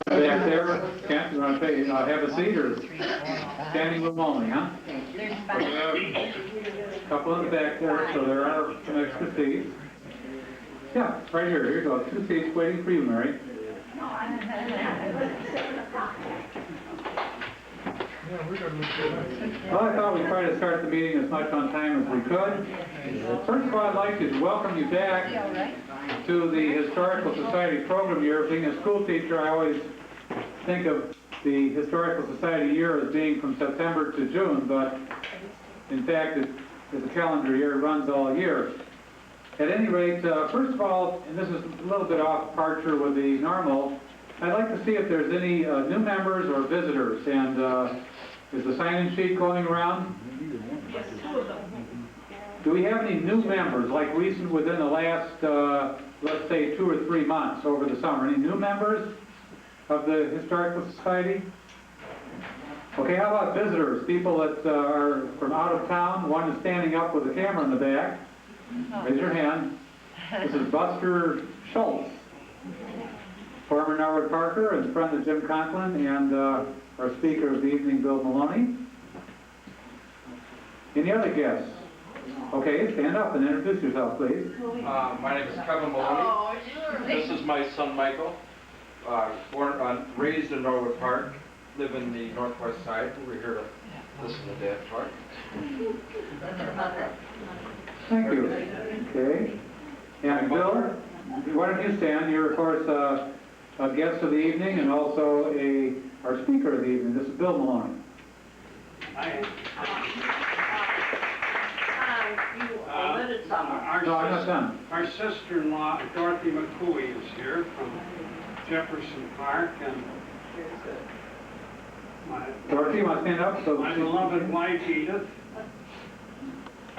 Back there, Kent, you want to have a seat or standing room only, huh? A couple in the back there, so there are some extra seats. Yeah, right here. Here you go. 2 seats waiting for you, Mary. Well, I thought we'd try to start the meeting as much on time as we could. First of all, I'd like to welcome you back to the Historical Society program year. Being a school teacher, I always think of the Historical Society year as being from September to June, but in fact, it's a calendar year. It runs all year. At any rate, first of all, and this is a little bit off departure with the normal, I'd like to see if there's any new members or visitors. And is the sign-in sheet going around? Yes, 2 of them. Do we have any new members, like recent within the last, let's say, 2 or 3 months over the summer? Any new members of the Historical Society? Okay, how about visitors? People that are from out of town. One is standing up with a camera in the back. Raise your hand. This is Buster Schultz, former Norwood Parker and friend of Jim Conklin, and our speaker of the evening, Bill Moloney. Any other guests? Okay, stand up and introduce yourself, please. My name is Crippen Moloney. This is my son, Michael. Raised in Norwood Park, live in the northwest side. We're here to listen to Dad talk. Thank you. Okay. And Bill, why don't you stand? You're, of course, a guest of the evening and also our speaker of the evening. This is Bill Moloney. Hi. No, I'm not done. Our sister-in-law, Dorothy McCooey, is here from Jefferson Park, and Dorothy, you want to stand up? So my beloved wife, Edith.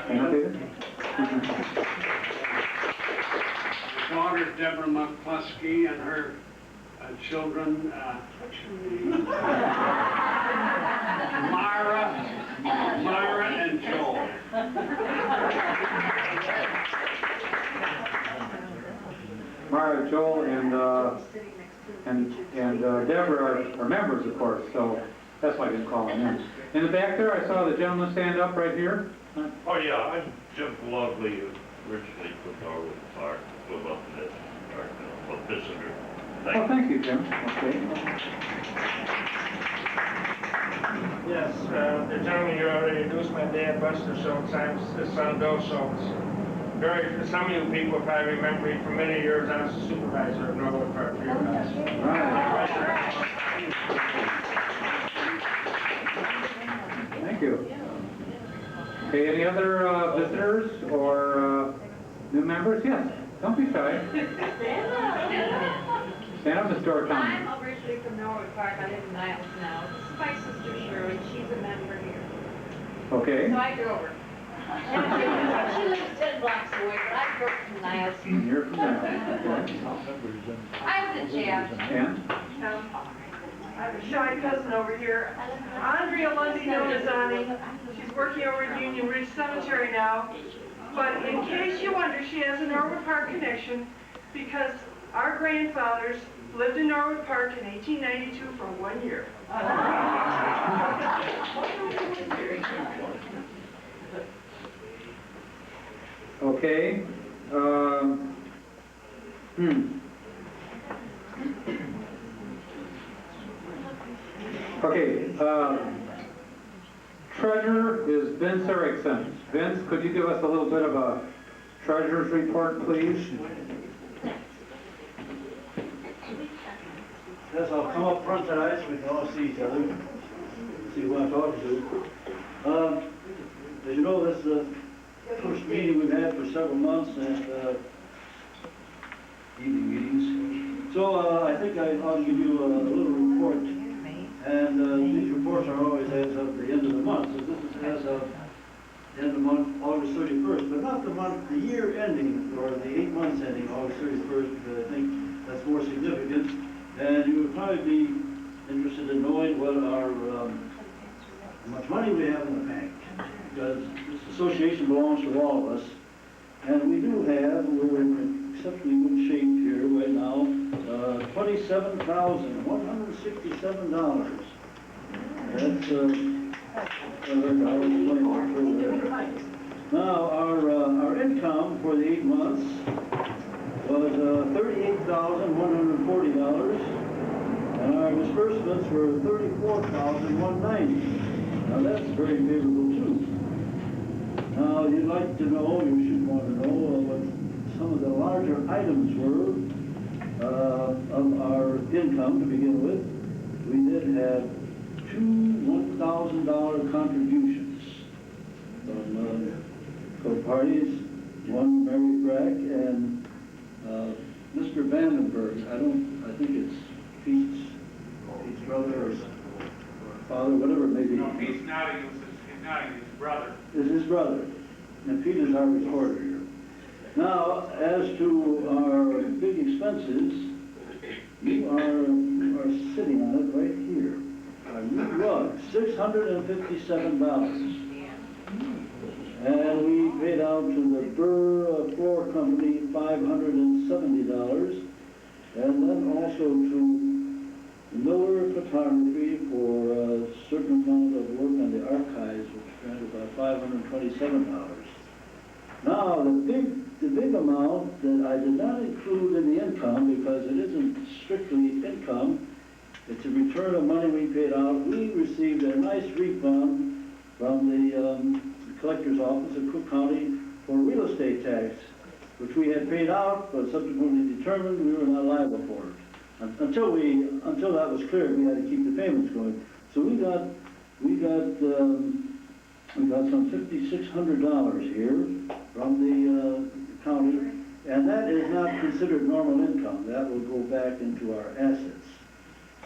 Stand up, Edith. Daughter, Deborah McCluskey, and her children, Myra and Joel. Myra, Joel, and Deborah are members, of course, so that's why I didn't call them in. In the back there, I saw the gentleman stand up right here. Oh, yeah, I'm Jim Lovely, originally from Norwood Park, live up in this park now, a visitor. Thank you, Jim. Okay. Yes, the gentleman you already introduced, my dad, Buster Schultz. I'm his son, Bill Schultz. Some of you people probably remember me for many years. I was a supervisor of Norwood Park for your house. Thank you. Okay, any other visitors or new members? Yes, don't be shy. Stand up, Mr. O'Connor. I'm originally from Norwood Park. I live in Niles now. This is my sister Shirley. She's a member here. Okay. So I drove her. She lives 10 blocks away, but I drove from Niles. You're from Niles. Okay. I was a jam. And? I have a shy cousin over here, Andrea Lundy, known as Annie. She's working over at Union Ridge Cemetery now. But in case you wonder, she has a Norwood Park connection because our grandfathers lived in Norwood Park in 1892 for 1 year. Okay. Okay. Treasurer is Vince Erickson. Vince, could you give us a little bit of a treasurer's report, please? Yes, I'll come up front tonight so we can all see each other, see who I'm talking to. As you know, this is the first meeting we've had for several months, and evening meetings. So I think I'll give you a little report, and these reports are always as of the end of the month. So this is as of the end of the month, August 31st, but not the month, the year ending, or the 8 months ending, August 31st, because I think that's more significant. And you would probably be interested in knowing what our, how much money we have in the bank, because this association belongs to all of us. And we do have, we're exceptionally good shape here right now. $27,167. That's, I'll explain that further. Now, our income for the 8 months was $38,140, and our disbursements were $34,190. Now, that's very favorable too. Now, you'd like to know, you should want to know what some of the larger items were of our income to begin with. We did have two $1,000 contributions from both parties, one Mary Brack and Mr. Vandenberg. I think it's Pete's brother or father, whatever it may be. No, Pete's Nottingham, it's Nottingham's brother. Is his brother, and Pete is our recorder here. Now, as to our big expenses, you are sitting on it right here. Our new rug, $657. And we paid out to the Burr Floor Company $570, and then also to Miller Photography for a certain amount of work on the archives, which ran about $527. Now, the big amount that I did not include in the income, because it isn't strictly income, it's a return of money we paid out. We received a nice refund from the collector's office in Cook County for real estate tax, which we had paid out, but subsequently determined we were not liable for it. Until that was cleared, we had to keep the payments going. So we got some $5,600 here from the county, and that is not considered normal income. That will go back into our assets.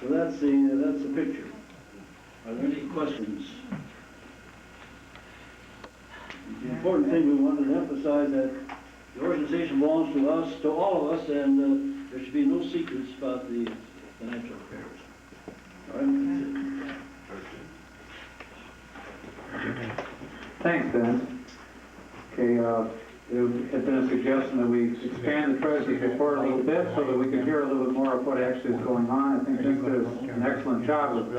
So that's the picture. Are there any questions? The important thing we wanted to emphasize that the organization belongs to us, to all of us, and there should be no secrets about the financial affairs. All right? Thanks, Vince. Okay, it had been a suggestion that we expand the treasurer's report a little bit so that we can hear a little bit more of what actually is going on. I think Vince does an excellent job of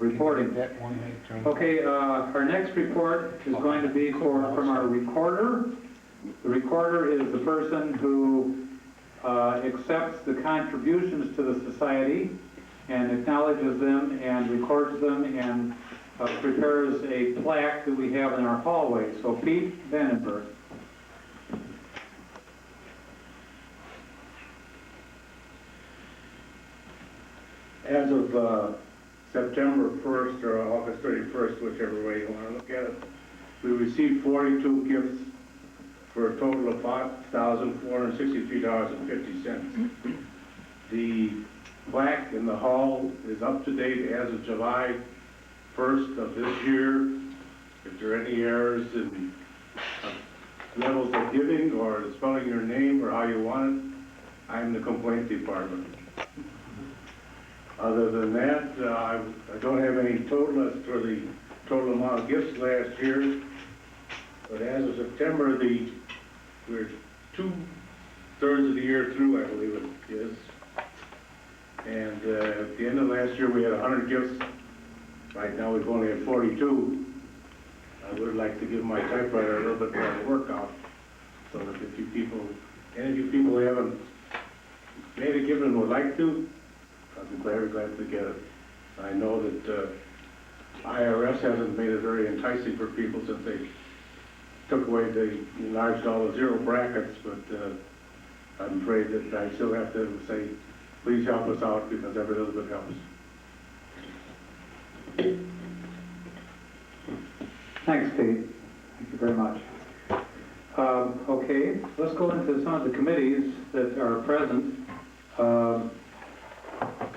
reporting. Okay, our next report is going to be from our recorder. The recorder is the person who accepts the contributions to the society and acknowledges them and records them and prepares a plaque that we have in our hallway. So Pete Vandenberg. As of September 1st or August 31st, whichever way you want to look at it, we received 42 gifts for a total of $5,463.50. The plaque in the hall is up to date as of July 1st of this year. If there are any errors in levels of giving or spelling your name or how you want it, I'm the complaint department. Other than that, I don't have any total as for the total amount of gifts last year. But as of September, we're 2/3 of the year through, I believe it is. And at the end of last year, we had 100 gifts. Right now, we've only had 42. I would like to give my typewriter a little bit more to work on, so that if any of you people who haven't made a gift and would like to, I'd be very glad to get it. I know that IRS hasn't made it very enticing for people since they took away enlarged all the zero brackets, but I'm afraid that I still have to say, please help us out, because every little bit helps. Thanks, Pete. Thank you very much. Okay, let's go into some of the committees that are present.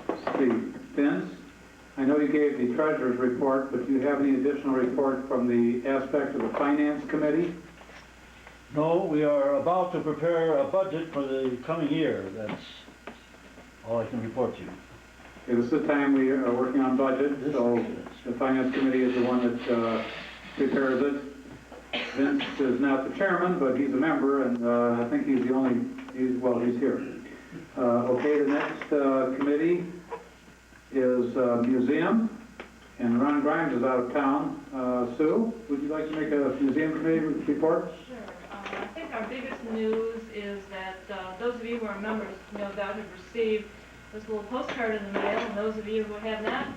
Let's see, Vince, I know you gave the treasurer's report, but do you have any additional report from the aspect of the finance committee? No, we are about to prepare a budget for the coming year. That's all I can report to you. Okay, this is the time we are working on budget, so the finance committee is the one that prepares it. Vince is not the chairman, but he's a member, and I think he's the only he's here. Okay, the next committee is museum, and Ron Grimes is out of town. Sue, would you like to make a museum committee report? Sure. I think our biggest news is that those of you who are members, no doubt, have received this little postcard in the mail, and those of you who have not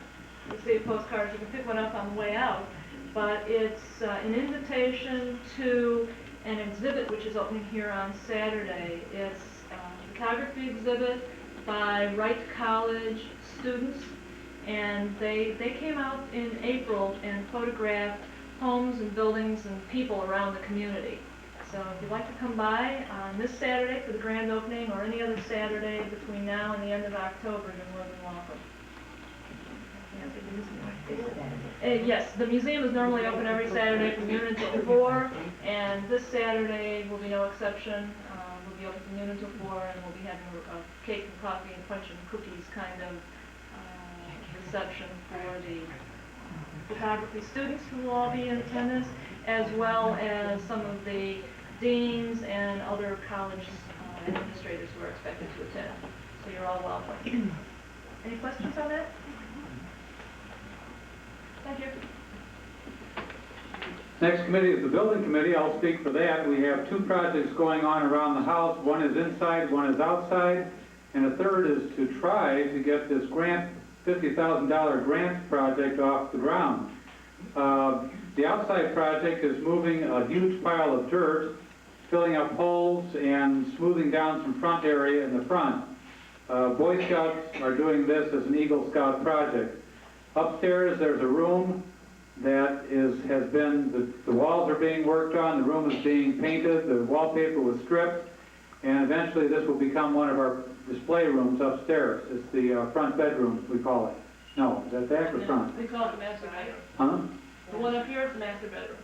received postcards, you can pick one up on the way out. But it's an invitation to an exhibit which is opening here on Saturday. It's a photography exhibit by Wright College students, and they came out in April and photographed homes and buildings and people around the community. So if you'd like to come by on this Saturday for the grand opening, or any other Saturday between now and the end of October, you're more than welcome. Yes, the museum is normally open every Saturday from noon until 4, and this Saturday will be no exception. We'll be open from noon until 4, and we'll be having a cake and coffee and punch and cookies kind of reception for the photography students who will all be in attendance, as well as some of the deans and other college administrators who are expected to attend. So you're all welcome. Any questions on that? Thank you. Next committee is the building committee. I'll speak for that. We have 2 projects going on around the house. One is inside, one is outside, and a third is to try to get this grant, $50,000 grant project off the ground. The outside project is moving a huge pile of dirt, filling up holes and smoothing down some front area in the front. Boy Scouts are doing this as an Eagle Scout project. Upstairs, there's a room that has been, the walls are being worked on, the room is being painted, the wallpaper was stripped, and eventually this will become one of our display rooms upstairs. It's the front bedroom, we call it. No, is that back or front? We call it the master bedroom. Huh? The one up here is the master bedroom.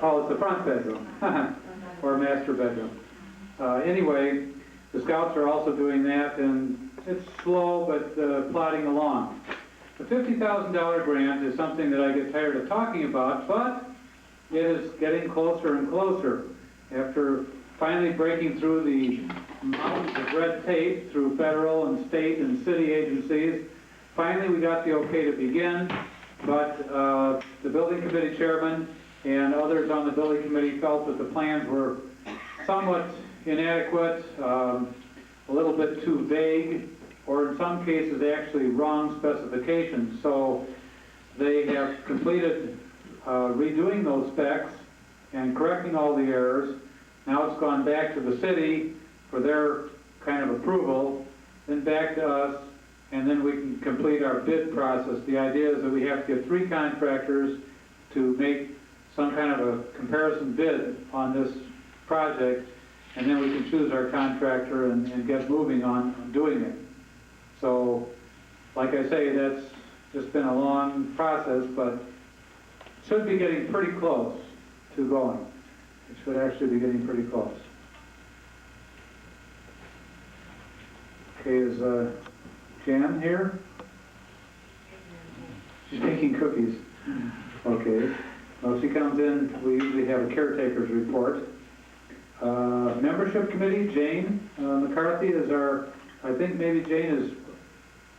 Oh, it's the front bedroom, or master bedroom. Anyway, the Scouts are also doing that, and it's slow, but plodding along. The $50,000 grant is something that I get tired of talking about, but it is getting closer and closer. After finally breaking through the mountains of red tape through federal and state and city agencies, finally we got the okay to begin, but the building committee chairman and others on the building committee felt that the plans were somewhat inadequate, a little bit too vague, or in some cases actually wrong specifications. So they have completed redoing those specs and correcting all the errors. Now it's gone back to the city for their kind of approval, then back to us, and then we can complete our bid process. The idea is that we have to get 3 contractors to make some kind of a comparison bid on this project, and then we can choose our contractor and get moving on doing it. So, like I say, that's just been a long process, but should be getting pretty close to going. It should actually be getting pretty close. Okay, is Jan here? She's making cookies. Okay. Well, she comes in, we usually have a caretaker's report. Membership committee, Jane McCarthy is our, I think maybe Jane is,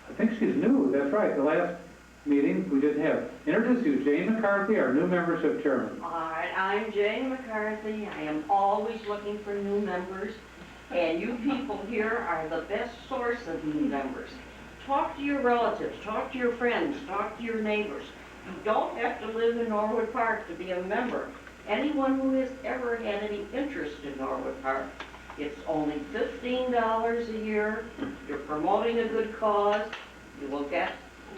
I think she's new, that's right. The last meeting we didn't have. Introduce you, Jane McCarthy, our new membership chairman. All right, I'm Jane McCarthy. I am always looking for new members, and you people here are the best source of new members. Talk to your relatives, talk to your friends, talk to your neighbors. You don't have to live in Norwood Park to be a member. Anyone who has ever had any interest in Norwood Park, it's only $15 a year. You're promoting a good cause. You will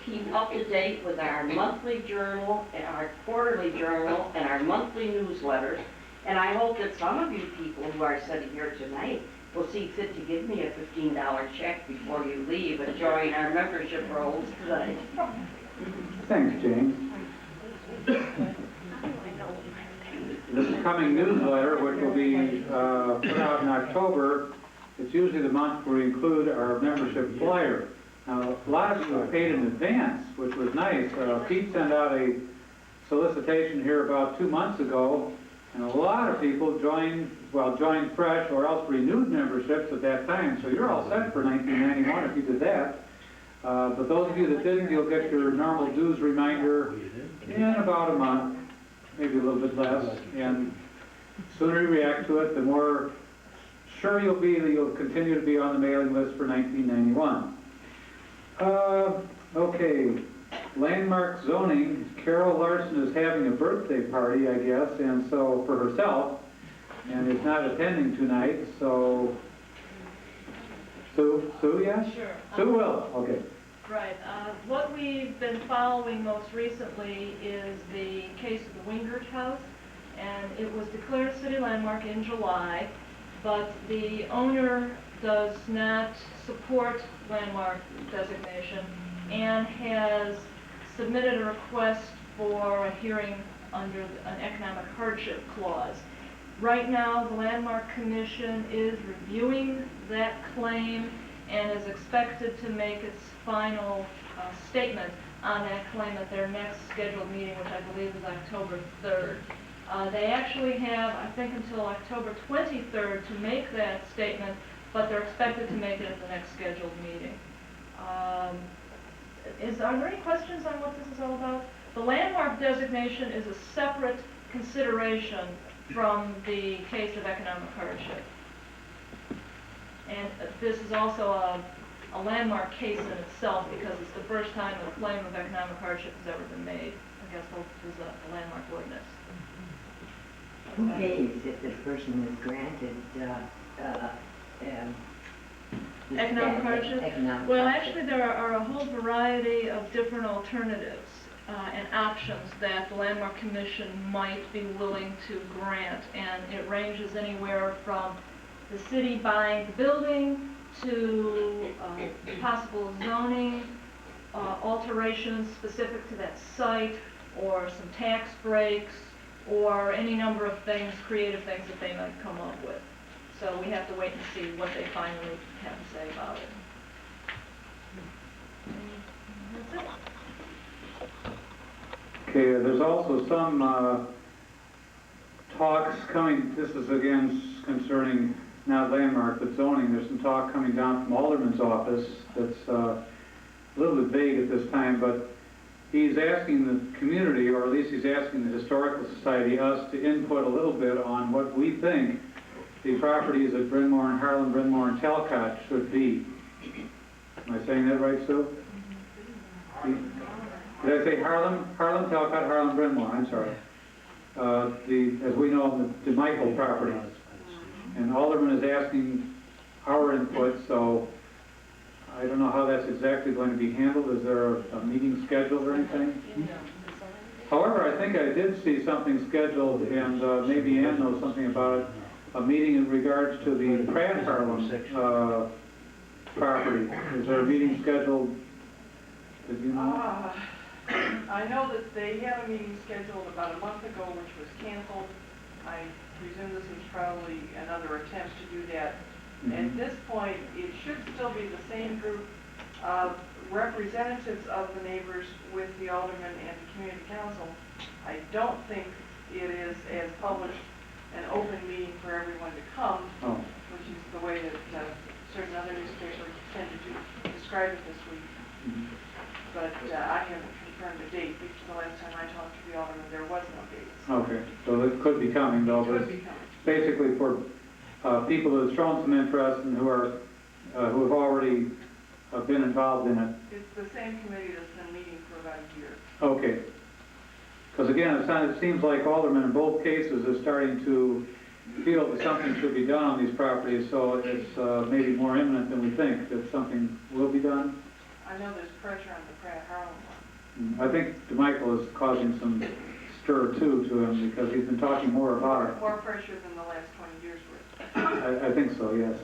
keep up to date with our monthly journal, and our quarterly journal, and our monthly newsletters. And I hope that some of you people who are sitting here tonight will see fit to give me a $15 check before you leave and join our membership rolls today. Thanks, Jane. This coming newsletter, which will be put out in October, it's usually the month where we include our membership flyer. Now, a lot of you have paid in advance, which was nice. Pete sent out a solicitation here about 2 months ago, And a lot of people joined fresh or else renewed memberships at that time, so you're all set for 1991 if you did that. But those of you that didn't, you'll get your normal dues reminder in about a month, maybe a little bit less. And the sooner you react to it, the more sure you'll be that you'll continue to be on the mailing list for 1991. Okay, landmark zoning. Carol Larson is having a birthday party, I guess, and so for herself, and is not attending tonight. So, Sue, yeah? Sure. Sue will. Okay. Right. What we've been following most recently is the case of the Wingert House, and it was declared a city landmark in July, but the owner does not support landmark designation and has submitted a request for a hearing under an economic hardship clause. Right now, the Landmark Commission is reviewing that claim and is expected to make its final statement on that claim at their next scheduled meeting, which I believe is October 3rd. They actually have, I think, until October 23rd to make that statement, but they're expected to make it at the next scheduled meeting. Are there any questions on what this is all about? The landmark designation is a separate consideration from the case of economic hardship. And this is also a landmark case in itself because it's the first time a claim of economic hardship has ever been made against a landmark ordinance. Who pays if this person is granted Economic hardship? Economic Well, hardship. actually, there are a whole variety of different alternatives and options that the Landmark Commission might be willing to grant, and it ranges anywhere from the city buying the building to possible zoning alterations specific to that site, or some tax breaks, or any number of things, creative things that they might come up with. So we have to wait and see what they finally have to say about it. And that's it. Okay, there's also some talks coming, this is again concerning not landmark, but zoning. There's some talk coming down from Alderman's office that's a little bit vague at this time, but he's asking the community, or at least he's asking the Historical Society, us to input a little bit on what we think the properties at Bryn Mawr and Harlem, Bryn Mawr and Talcott should be. Am I saying that right, Sue? Did I say Harlem, Talcott, Harlem, Bryn Mawr? I'm sorry. As we know, the Michael property. And Alderman is asking our input, so I don't know how that's exactly going to be handled. Is there a meeting scheduled or anything? However, I think I did see something scheduled, and maybe Ann knows something about it, a meeting in regards to the Pratt Harlem property. Is there a meeting scheduled? Did you know? I know that they had a meeting scheduled about a month ago, which was canceled. I presume this is probably another attempt to do that. At this point, it should still be the same group of representatives of the neighbors with the alderman and the community council. I don't think it is as published an open meeting for everyone to come, which is the way that certain other newspapers tended to describe it this week. But I haven't confirmed a date because the last time I talked to the alderman, there was no date. Okay, so it could be coming though. It could be coming. Basically for people who have shown some interest and who have already been involved in it. It's the same committee that's been meeting for about a year. Okay. Because again, it seems like Alderman in both cases is starting to feel that something should be done on these properties, so it's maybe more imminent than we think that something will be done. I know there's pressure on the Pratt Harlem one. I think DeMichael is causing some stir too to him because he's been talking more about it. More pressure than the last 20 years worth. I think so, yes.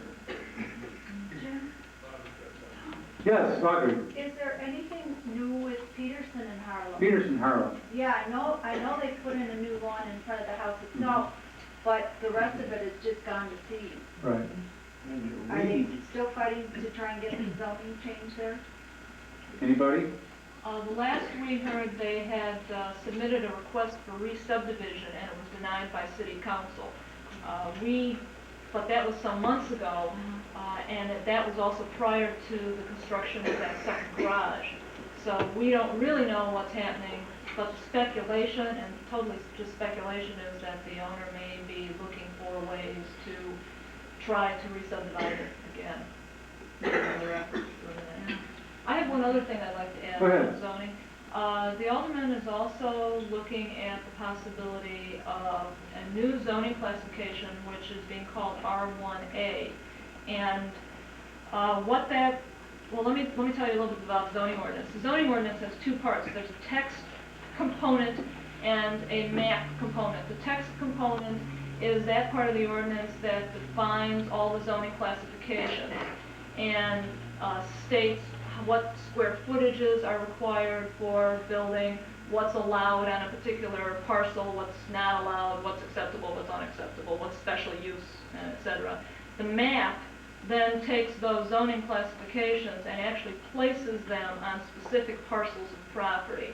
Yes, Audrey. Is there anything new with Peterson and Harlem? Peterson, Harlem. Yeah, I know they put in a new lawn in front of the house itself, but the rest of it has just gone to seed. Right. Are they still fighting to try and get the zoning changed there? Anybody? The last we heard, they had submitted a request for re-subdivision, and it was denied by city council. But that was some months ago, and that was also prior to the construction of that second garage. So we don't really know what's happening, but the speculation, and totally just speculation, is that the owner may be looking for ways to try to re-subdivide it again. Another effort doing that. I have one other thing I'd like to add Go ahead. on zoning. The alderman is also looking at the possibility of a new zoning classification, which is being called R1A. And what that, well, let me tell you a little bit about the zoning ordinance. The zoning ordinance has two parts. There's a text component and a map component. The text component is that part of the ordinance that defines all the zoning classifications and states what square footages are required for building, what's allowed on a particular parcel, what's not allowed, what's acceptable, what's unacceptable, what's special use, etc. The map then takes those zoning classifications and actually places them on specific parcels of property.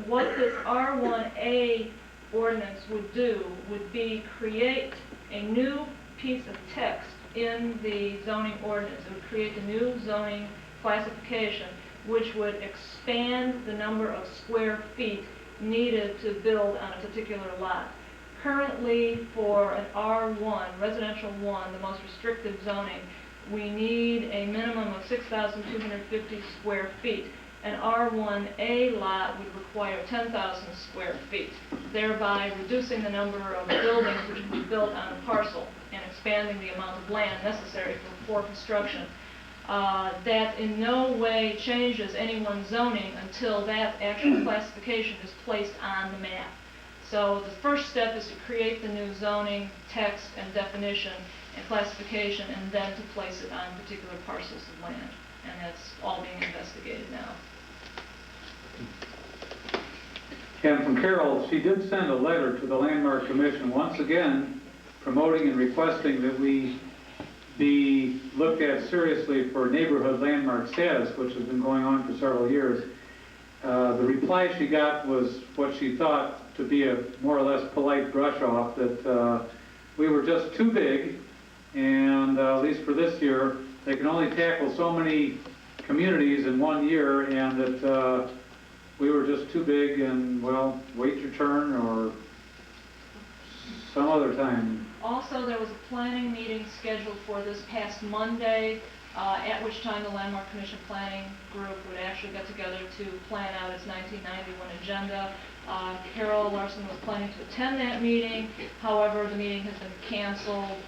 What this R1A ordinance would do would be create a new piece of text in the zoning ordinance. It would create a new zoning classification which would expand the number of square feet needed to build on a particular lot. Currently, for an R1, residential 1, the most restrictive zoning, we need a minimum of 6,250 square feet. An R1A lot would require 10,000 square feet, thereby reducing the number of buildings which can be built on a parcel and expanding the amount of land necessary for construction. That in no way changes anyone's zoning until that actual classification is placed on the map. So the first step is to create the new zoning text and definition and classification, and then to place it on particular parcels of land. And that's all being investigated now. And from Carol, she did send a letter to the Landmark Commission, once again promoting and requesting that we be looked at seriously for neighborhood landmark status, which has been going on for several years. The reply she got was what she thought to be a more or less polite brush off, that we were just too big, and at least for this year, they can only tackle so many communities in 1 year, and that we were just too big, and well, wait your turn or some other time. Also, there was a planning meeting scheduled for this past Monday, at which time the Landmark Commission Planning Group would actually get together to plan out its 1991 agenda. Carol Larson was planning to attend that meeting. However, the meeting has been canceled,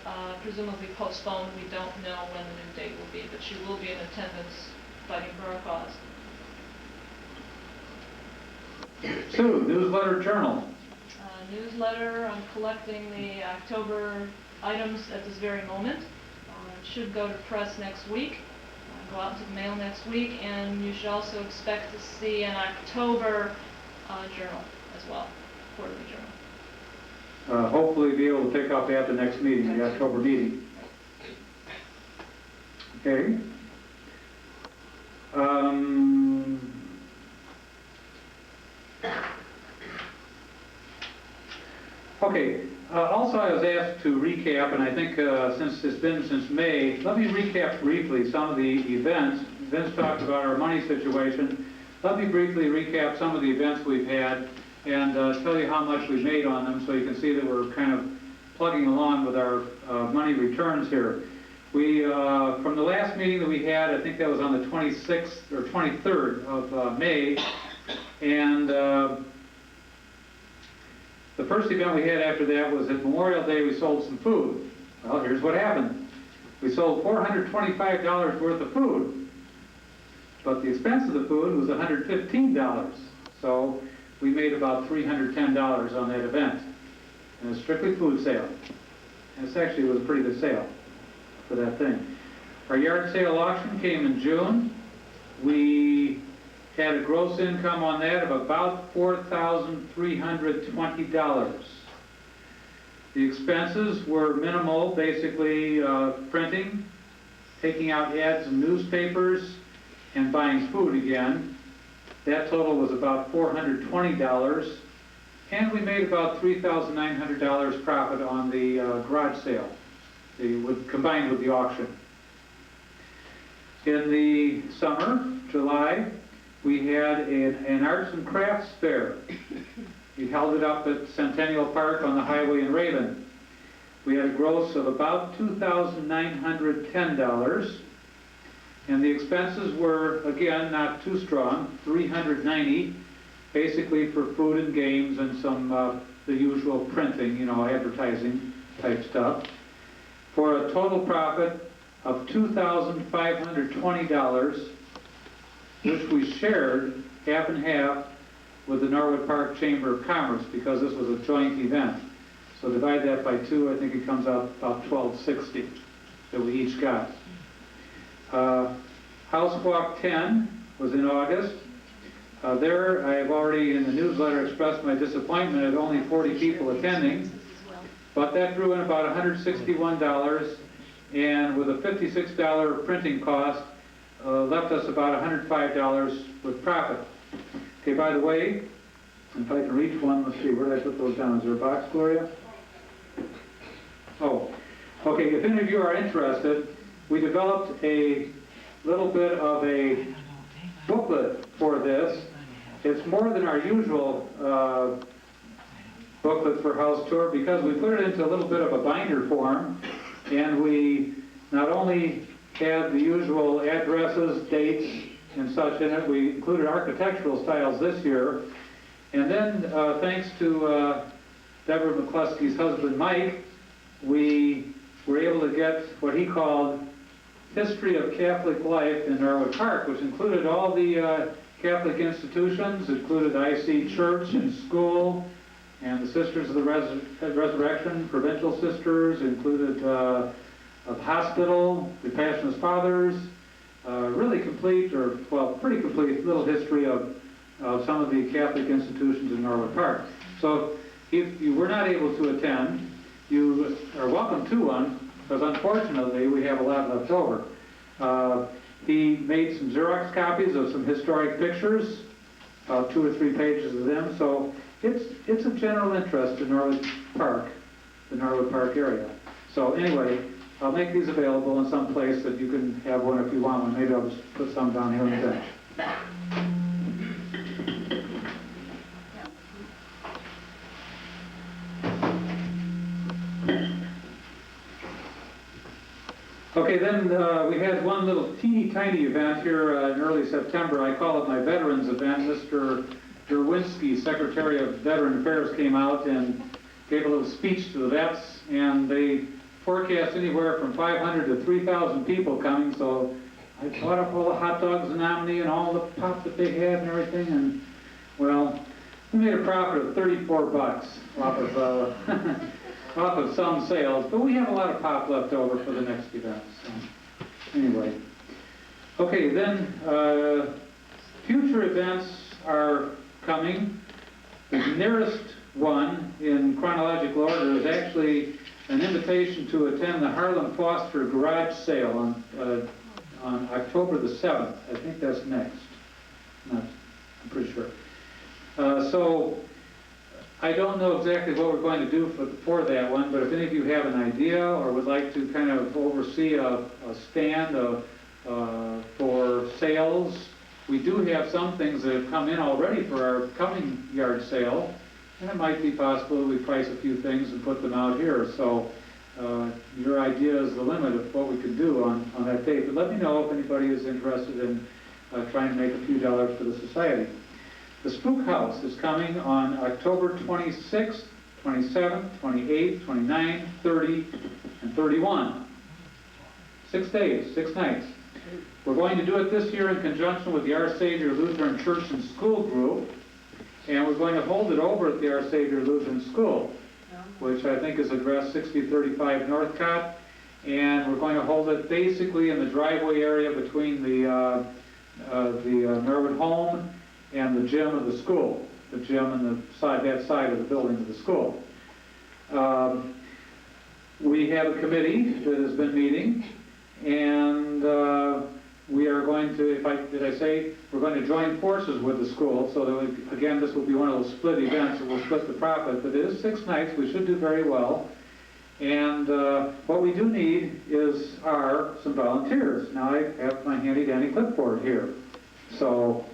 presumably postponed. We don't know when the new date will be, but she will be in attendance fighting for our cause. Sue, Newsletter Journal. Newsletter, I'm collecting the October items at this very moment. It should go to press next week, go out to the mail next week, and you should also expect to see an October journal as well, quarterly journal. Hopefully be able to pick up at the next meeting, the October meeting. Okay. Okay, also I was asked to recap, and I think since it's been since May, let me recap briefly some of the events. Vince talked about our money situation. Let me briefly recap some of the events we've had and tell you how much we've made on them so you can see that we're kind of plugging along with our money returns here. We, from the last meeting that we had, I think that was on the 26th or 23rd of May, and the first event we had after that was at Memorial Day. We sold some food. Well, here's what happened. We sold $425 worth of food, but the expense of the food was $115. So we made about $310 on that event. And it's strictly food sale. And it actually was a pretty good sale for that thing. Our yard sale auction came in June. We had a gross income on that of about $4,320. The expenses were minimal, basically printing, taking out ads in newspapers, and buying food again. That total was about $420, and we made about $3,900 profit on the garage sale, combined with the auction. In the summer, July, we had an arts and crafts fair. We held it up at Centennial Park on the highway in Raven. We had a gross of about $2,910, and the expenses were, again, not too strong, $390, basically for food and games and some the usual printing, you know, advertising type stuff, for a total profit of $2,520, which we shared half and half with the Norwood Park Chamber of Commerce, because this was a joint event. So divide that by 2, I think it comes out about $1,260 that we each got. House Walk 10 was in August. There, I have already in the newsletter expressed my disappointment at only 40 people attending, but that drew in about $161, and with a $56 printing cost, left us about $105 with profit. Okay, by the way, if I can reach one, let's see, where did I put those down? Is there a box, Gloria? Oh, okay, if any of you are interested, we developed a little bit of a booklet for this. It's more than our usual booklet for house tour, because we put it into a little bit of a binder form, and we not only had the usual addresses, dates, and such in it, we included architectural styles this year, and then thanks to Deborah McCluskey's husband Mike, we were able to get what he called History of Catholic Life in Norwood Park, which included all the Catholic institutions, included IC Church and School, and the Sisters of the Resurrection, Provincial Sisters, included the hospital, the Passionist Fathers, really complete, or, well, pretty complete little history of some of the Catholic institutions in Norwood Park. So if you were not able to attend, you are welcome to one, because unfortunately we have a lot left over. He made some Xerox copies of some historic pictures, 2 or 3 pages of them, so it's of general interest to Norwood Park, the Norwood Park area. So anyway, I'll make these available in some place that you can have one if you want one. Maybe I'll just put some down here on the bench. Okay, then we had one little teeny tiny event here in early September. I call it my veterans event. Mr. Derwinski, Secretary of Veteran Affairs, came out and gave a little speech to the vets, and they forecast anywhere from 500 to 3,000 people coming, so I bought up all the hot dogs and omni and all the pop that they had and everything, and, well, we made a profit of $34 off of off of some sales, but we have a lot of pop left over for the next event. So anyway, okay, then future events are coming. The nearest one in chronological order is actually an invitation to attend the Harlem Foster garage sale on October the 7th. I think that's next. I'm pretty sure. So I don't know exactly what we're going to do for that one, but if any of you have an idea or would like to kind of oversee a stand for sales, we do have some things that have come in already for our coming yard sale, and it might be possible we price a few things and put them out here. So your idea is the limit of what we can do on that date. But let me know if anybody is interested in trying to make a few dollars for the society. The Spook House is coming on October 26th, 27th, 28th, 29th, 30, and 31. 6 days, 6 nights. We're going to do it this year in conjunction with the Our Savior Lutheran Church and School Group, and we're going to hold it over at the Our Savior Lutheran School, which I think is address 6035 Northcott, and we're going to hold it basically in the driveway area between the Norwood home and the gym of the school, the gym and the side, that side of the building of the school. We have a committee that has been meeting, and we are going to, did I say, we're going to join forces with the school, so that, again, this will be one of those split events, and we'll split the profit, but it is 6 nights, we should do very well. And what we do need are some volunteers. Now, I have my handy-dandy clipboard here. So,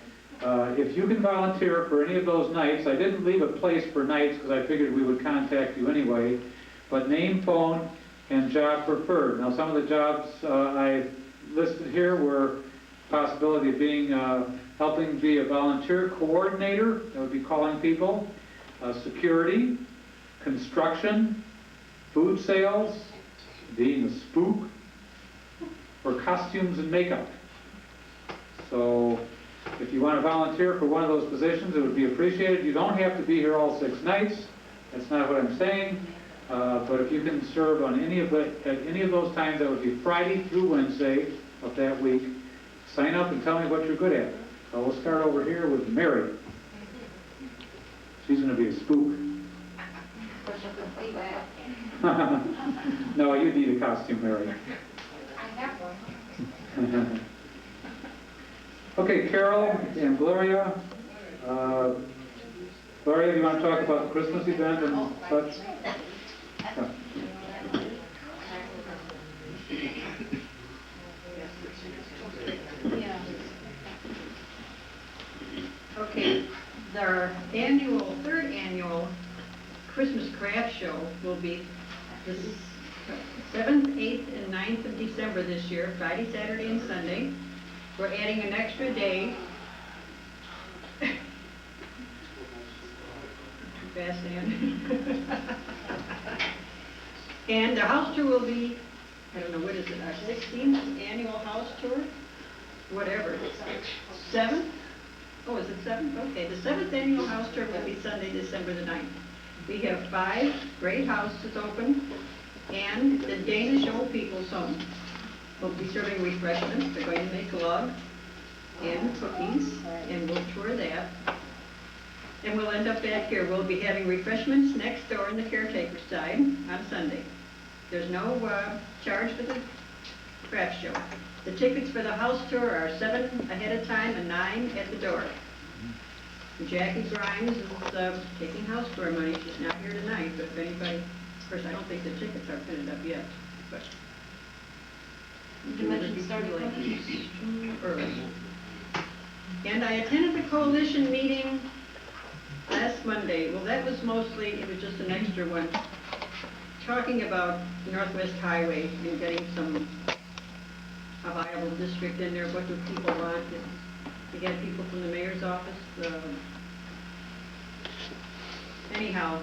if you can volunteer for any of those nights, I didn't leave a place for nights because I figured we would contact you anyway, but name, phone, and job preferred. Now, some of the jobs I listed here were possibility of being, helping be a volunteer coordinator, that would be calling people, security, construction, food sales, being a spook, or costumes and makeup. So if you want to volunteer for one of those positions, it would be appreciated. You don't have to be here all 6 nights. That's not what I'm saying. But if you can serve on at any of those times, that would be Friday through Wednesday of that week. Sign up and tell me what you're good at. So we'll start over here with Mary. She's going to be a spook. No, you need a costume, Mary. I have one. Okay, Carol and Gloria. Gloria, do you want to talk about the Christmas event and such? Yeah. Yeah. Okay, their third annual Christmas craft show will be the 7th, 8th, and 9th of December this year, Friday, Saturday, and Sunday. We're adding an extra day. Too fast, Ann. And the house tour will be, I don't know, what is it, our 16th annual house tour? Whatever. 7th? Oh, is it 7th? Okay, the 7th annual house tour will be Sunday, December the 9th. We have 5 great houses open, and the Danish Old People's Home will be serving refreshments. They're going to make love and cookies, and we'll tour that. And we'll end up back here. We'll be having refreshments next door on the caretaker side on Sunday. There's no charge for the craft show. The tickets for the house tour are $7 ahead of time and $9 at the door. Jackie Grimes is taking house tour money. She's not here tonight, but if anybody, of course, I don't think the tickets are printed up yet, but. Convention started early. And I attended the coalition meeting last Monday. Well, that was mostly, it was just an extra one, talking about Northwest Highway and getting a viable district in there. What do people want? To get people from the mayor's office. Anyhow,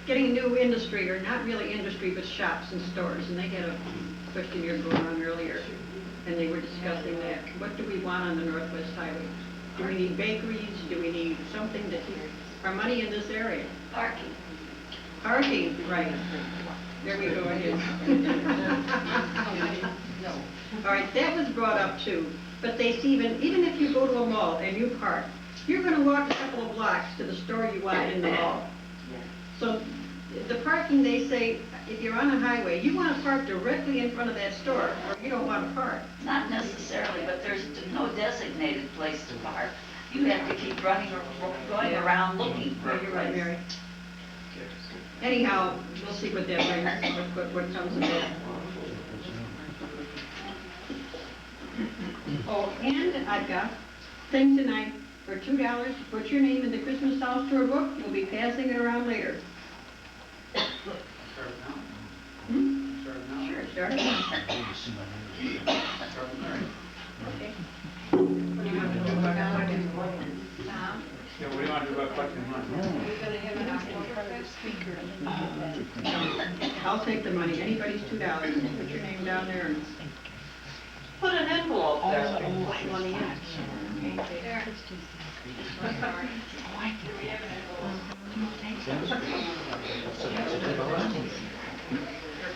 getting a new industry, or not really industry, but shops and stores. And they had a questionnaire going on earlier, and they were discussing that. What do we want on the Northwest Highway? Do we need bakeries? Do we need something to keep our money in this area? Parking. Parking, right. There we go again. All right, that was brought up too. But they see, even if you go to a mall and you park, you're going to walk a couple of blocks to the store you want in the mall. So the parking, they say, if you're on a highway, you want to park directly in front of that store, or you don't want to park. Not necessarily, but there's no designated place to park. You have to keep running or going around looking for You're right, Mary. Anyhow, we'll see what that brings, what comes of that. Oh, and I've got thing tonight for $2 to put your name in the Christmas house tour book. We'll be passing it around later. Sure, start now. Okay. What do you want to do about collecting money? Yeah, what do you want to do about collecting money? I'll take the money. Anybody's $2. Put your name down there and Put an envelope there. put money in. There.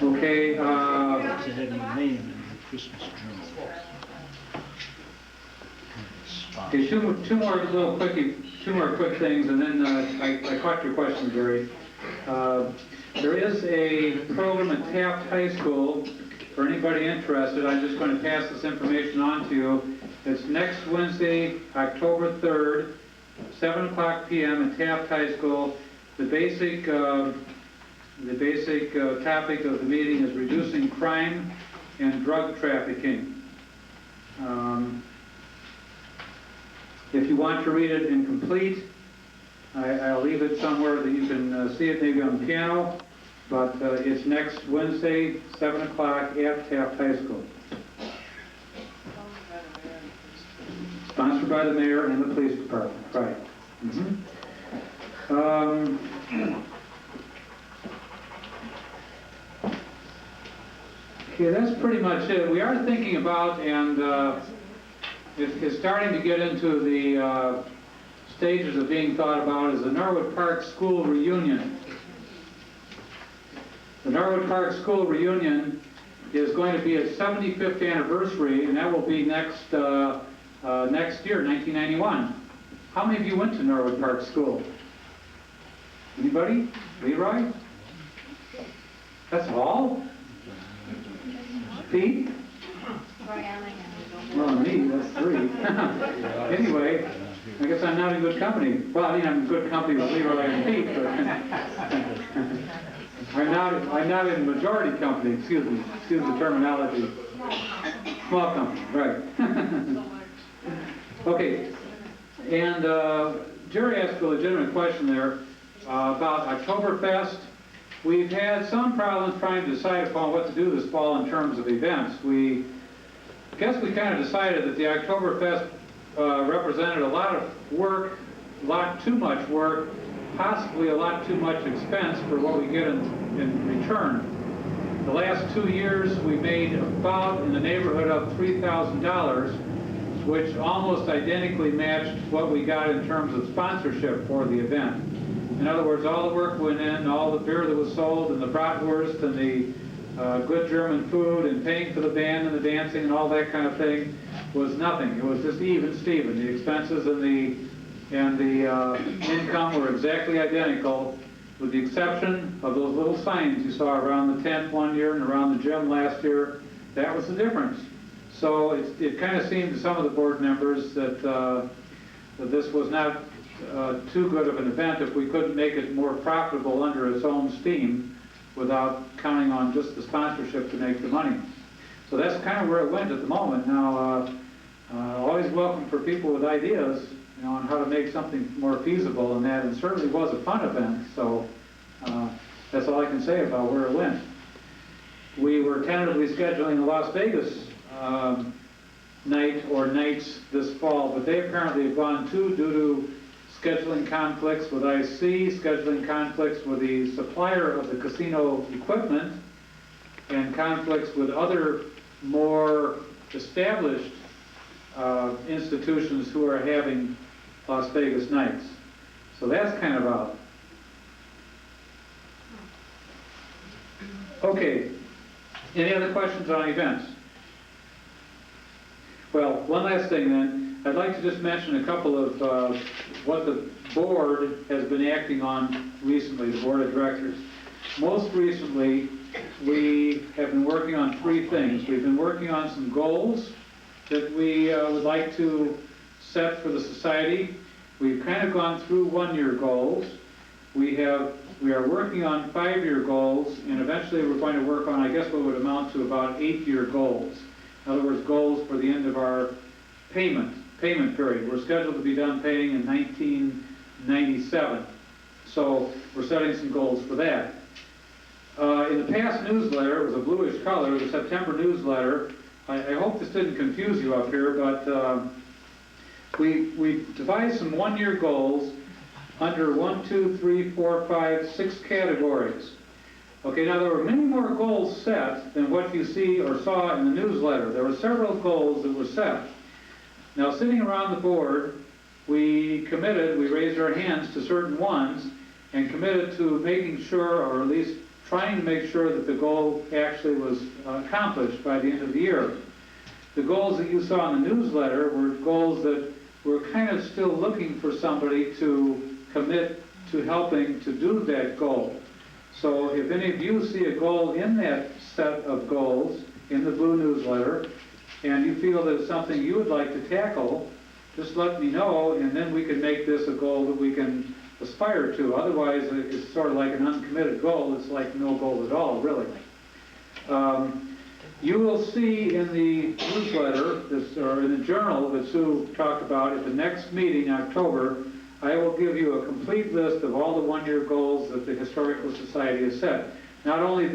Okay, To have your name in the Christmas journal. okay, two more quick things, and then I caught your question, Gary. There is a program at Taft High School for anybody interested, I'm just going to pass this information on to you. It's next Wednesday, October 3rd, 7 o'clock p.m. at Taft High School. The basic topic of the meeting is reducing crime and drug trafficking. If you want to read it in complete, I'll leave it somewhere that you can see it, maybe on the piano, but it's next Wednesday, 7 o'clock at Taft High School. Sponsored by the mayor and the police department, right. Okay, that's pretty much it. We are thinking about, and it's starting to get into the stages of being thought about, is the Norwood Park School Reunion. The Norwood Park School Reunion is going to be its 75th anniversary, and that will be next year, 1991. How many of you went to Norwood Park School? Anybody? Leroy? That's all? Pete? Well, me, that's 3. Anyway, I guess I'm not in good company. Well, I mean, I'm in good company with Leroy and Pete, but I'm not in majority company, excuse the terminology. Small company, right. Okay, and Jerry asked a legitimate question there about Oktoberfest. We've had some problems trying to decide upon what to do this fall in terms of events. I guess we kind of decided that the Oktoberfest represented a lot of work, a lot too much work, possibly a lot too much expense for what we get in return. The last 2 years we made about in the neighborhood of $3,000, which almost identically matched what we got in terms of sponsorship for the event. In other words, all the work went in, all the beer that was sold, and the bratwurst, and the good German food, and paying for the band and the dancing and all that kind of thing was nothing. It was just even Steven. The expenses and the income were exactly identical, with the exception of those little signs you saw around the tent one year and around the gym last year. That was the difference. So it kind of seemed to some of the board members that this was not too good of an event if we couldn't make it more profitable under its own steam without counting on just the sponsorship to make the money. So that's kind of where it went at the moment. Now, always welcome for people with ideas, on how to make something more feasible than that. It certainly was a fun event, so that's all I can say about where it went. We were tentatively scheduling a Las Vegas night or nights this fall, but they apparently have gone due to scheduling conflicts with IC, scheduling conflicts with the supplier of the casino equipment, and conflicts with other more established institutions who are having Las Vegas nights. So that's kind of out. Okay, any other questions on events? Well, one last thing then. I'd like to just mention a couple of what the board has been acting on recently, the board of directors. Most recently, we have been working on 3 things. We've been working on some goals that we would like to set for the society. We've kind of gone through 1-year goals. We are working on 5-year goals, and eventually we're going to work on, I guess, what would amount to about 8-year goals. In other words, goals for the end of our payment period. We're scheduled to be done paying in 1997. So we're setting some goals for that. In the past newsletter, it was a bluish color, the September newsletter. I hope this didn't confuse you up here, but we devised some 1-year goals under 1, 2, 3, 4, 5, 6 categories. Okay, now there were many more goals set than what you see or saw in the newsletter. There were several goals that were set. Now, sitting around the board, we raised our hands to certain ones and committed to making sure, or at least trying to make sure, that the goal actually was accomplished by the end of the year. The goals that you saw in the newsletter were goals that we're kind of still looking for somebody to commit to helping to do that goal. So if any of you see a goal in that set of goals in the blue newsletter, and you feel that it's something you would like to tackle, just let me know, and then we can make this a goal that we can aspire to. Otherwise, it's sort of like an uncommitted goal. It's like no goal at all, really. You will see in the newsletter, or in the journal that Sue talked about, at the next meeting in October, I will give you a complete list of all the one-year goals that the Historical Society has set. Not only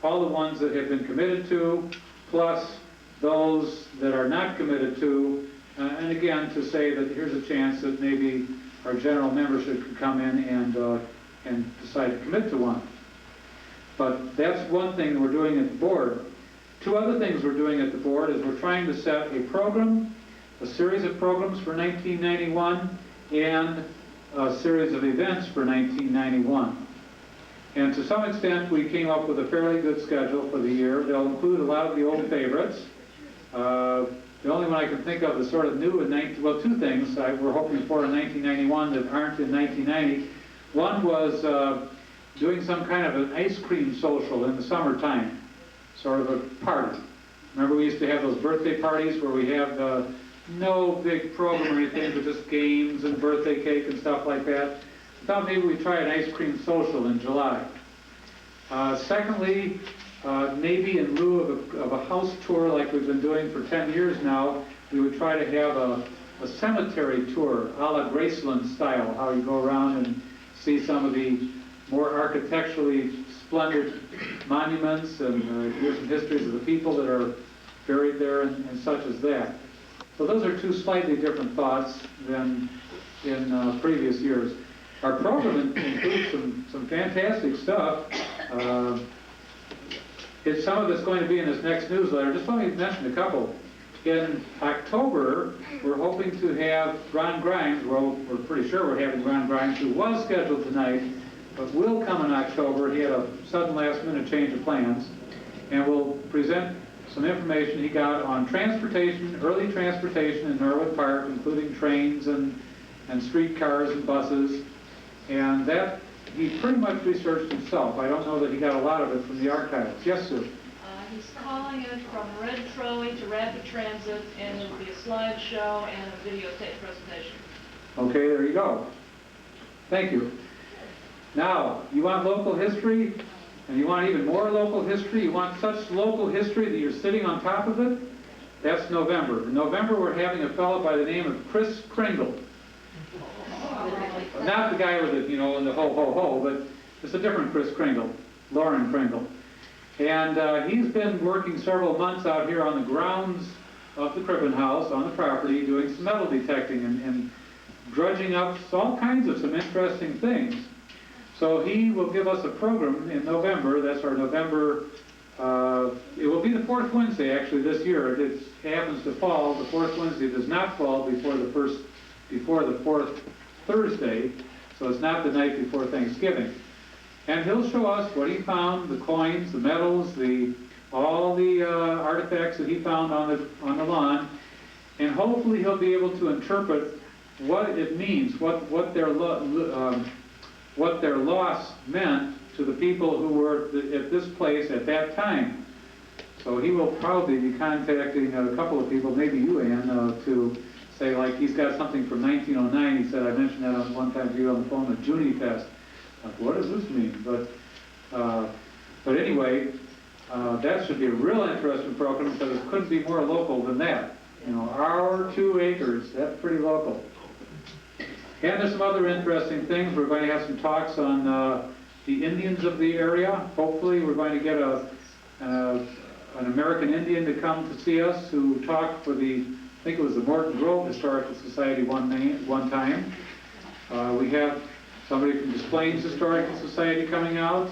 all the ones that have been committed to, plus those that are not committed to, and again, to say that here's a chance that maybe our general membership could come in and decide to commit to one. But that's one thing that we're doing at the board. Two other things we're doing at the board is we're trying to set a program, a series of programs for 1991, and a series of events for 1991. And to some extent, we came up with a fairly good schedule for the year. They'll include a lot of the old favorites. The only one I can think of is sort of new in two things we're hoping for in 1991 that aren't in 1990. One was doing some kind of an ice cream social in the summertime, sort of a party. Remember we used to have those birthday parties where we have no big program or anything, but just games and birthday cake and stuff like that. I thought maybe we'd try an ice cream social in July. Secondly, maybe in lieu of a house tour like we've been doing for 10 years now, we would try to have a cemetery tour, a la Graceland style, how you go around and see some of the more architecturally splendid monuments and hear some histories of the people that are buried there and such as that. So those are two slightly different thoughts than in previous years. Our program includes some fantastic stuff. Some of it's going to be in this next newsletter. Just let me mention a couple. In October, we're hoping to have Ron Grimes. Well, we're pretty sure we're having Ron Grimes, who was scheduled tonight, but will come in October. He had a sudden last-minute change of plans, and will present some information he got on transportation, early transportation in Norwood Park, including trains and streetcars and buses, and that he pretty much researched himself. I don't know that he got a lot of it from the archives. Yes, Sue? He's calling it from Red Trolley to Rapid Transit, and it'll be a slideshow and a videotape presentation. Okay, there you go. Thank you. Now, you want local history, and you want even more local history. You want such local history that you're sitting on top of it? That's November. In November, we're having a fellow by the name of Chris Kringle. Not the guy with it, and the ho, but it's a different Chris Kringle, Lauren Kringle. And he's been working several months out here on the grounds of the Crippen house, on the property, doing some metal detecting and drudging up all kinds of some interesting things. So he will give us a program in November. That's our November, it will be the fourth Wednesday actually this year. It happens to fall, the fourth Wednesday does not fall before the fourth Thursday, so it's not the night before Thanksgiving. And he'll show us what he found, the coins, the medals, all the artifacts that he found on the lawn, and hopefully he'll be able to interpret what it means, what their loss meant to the people who were at this place at that time. So he will probably be contacting a couple of people, maybe you, Ann, to say, like, he's got something from 1909. He said, I mentioned that on one time to you on the phone, at Junie Fest. Like, what does this mean? But anyway, that should be a real interesting program because it couldn't be more local than that. Our 2 acres, that's pretty local. And there's some other interesting things. We're going to have some talks on the Indians of the area. Hopefully we're going to get an American Indian to come to see us who talked for I think it was the Morton Grove Historical Society one time. We have somebody from Des Plaines Historical Society coming out.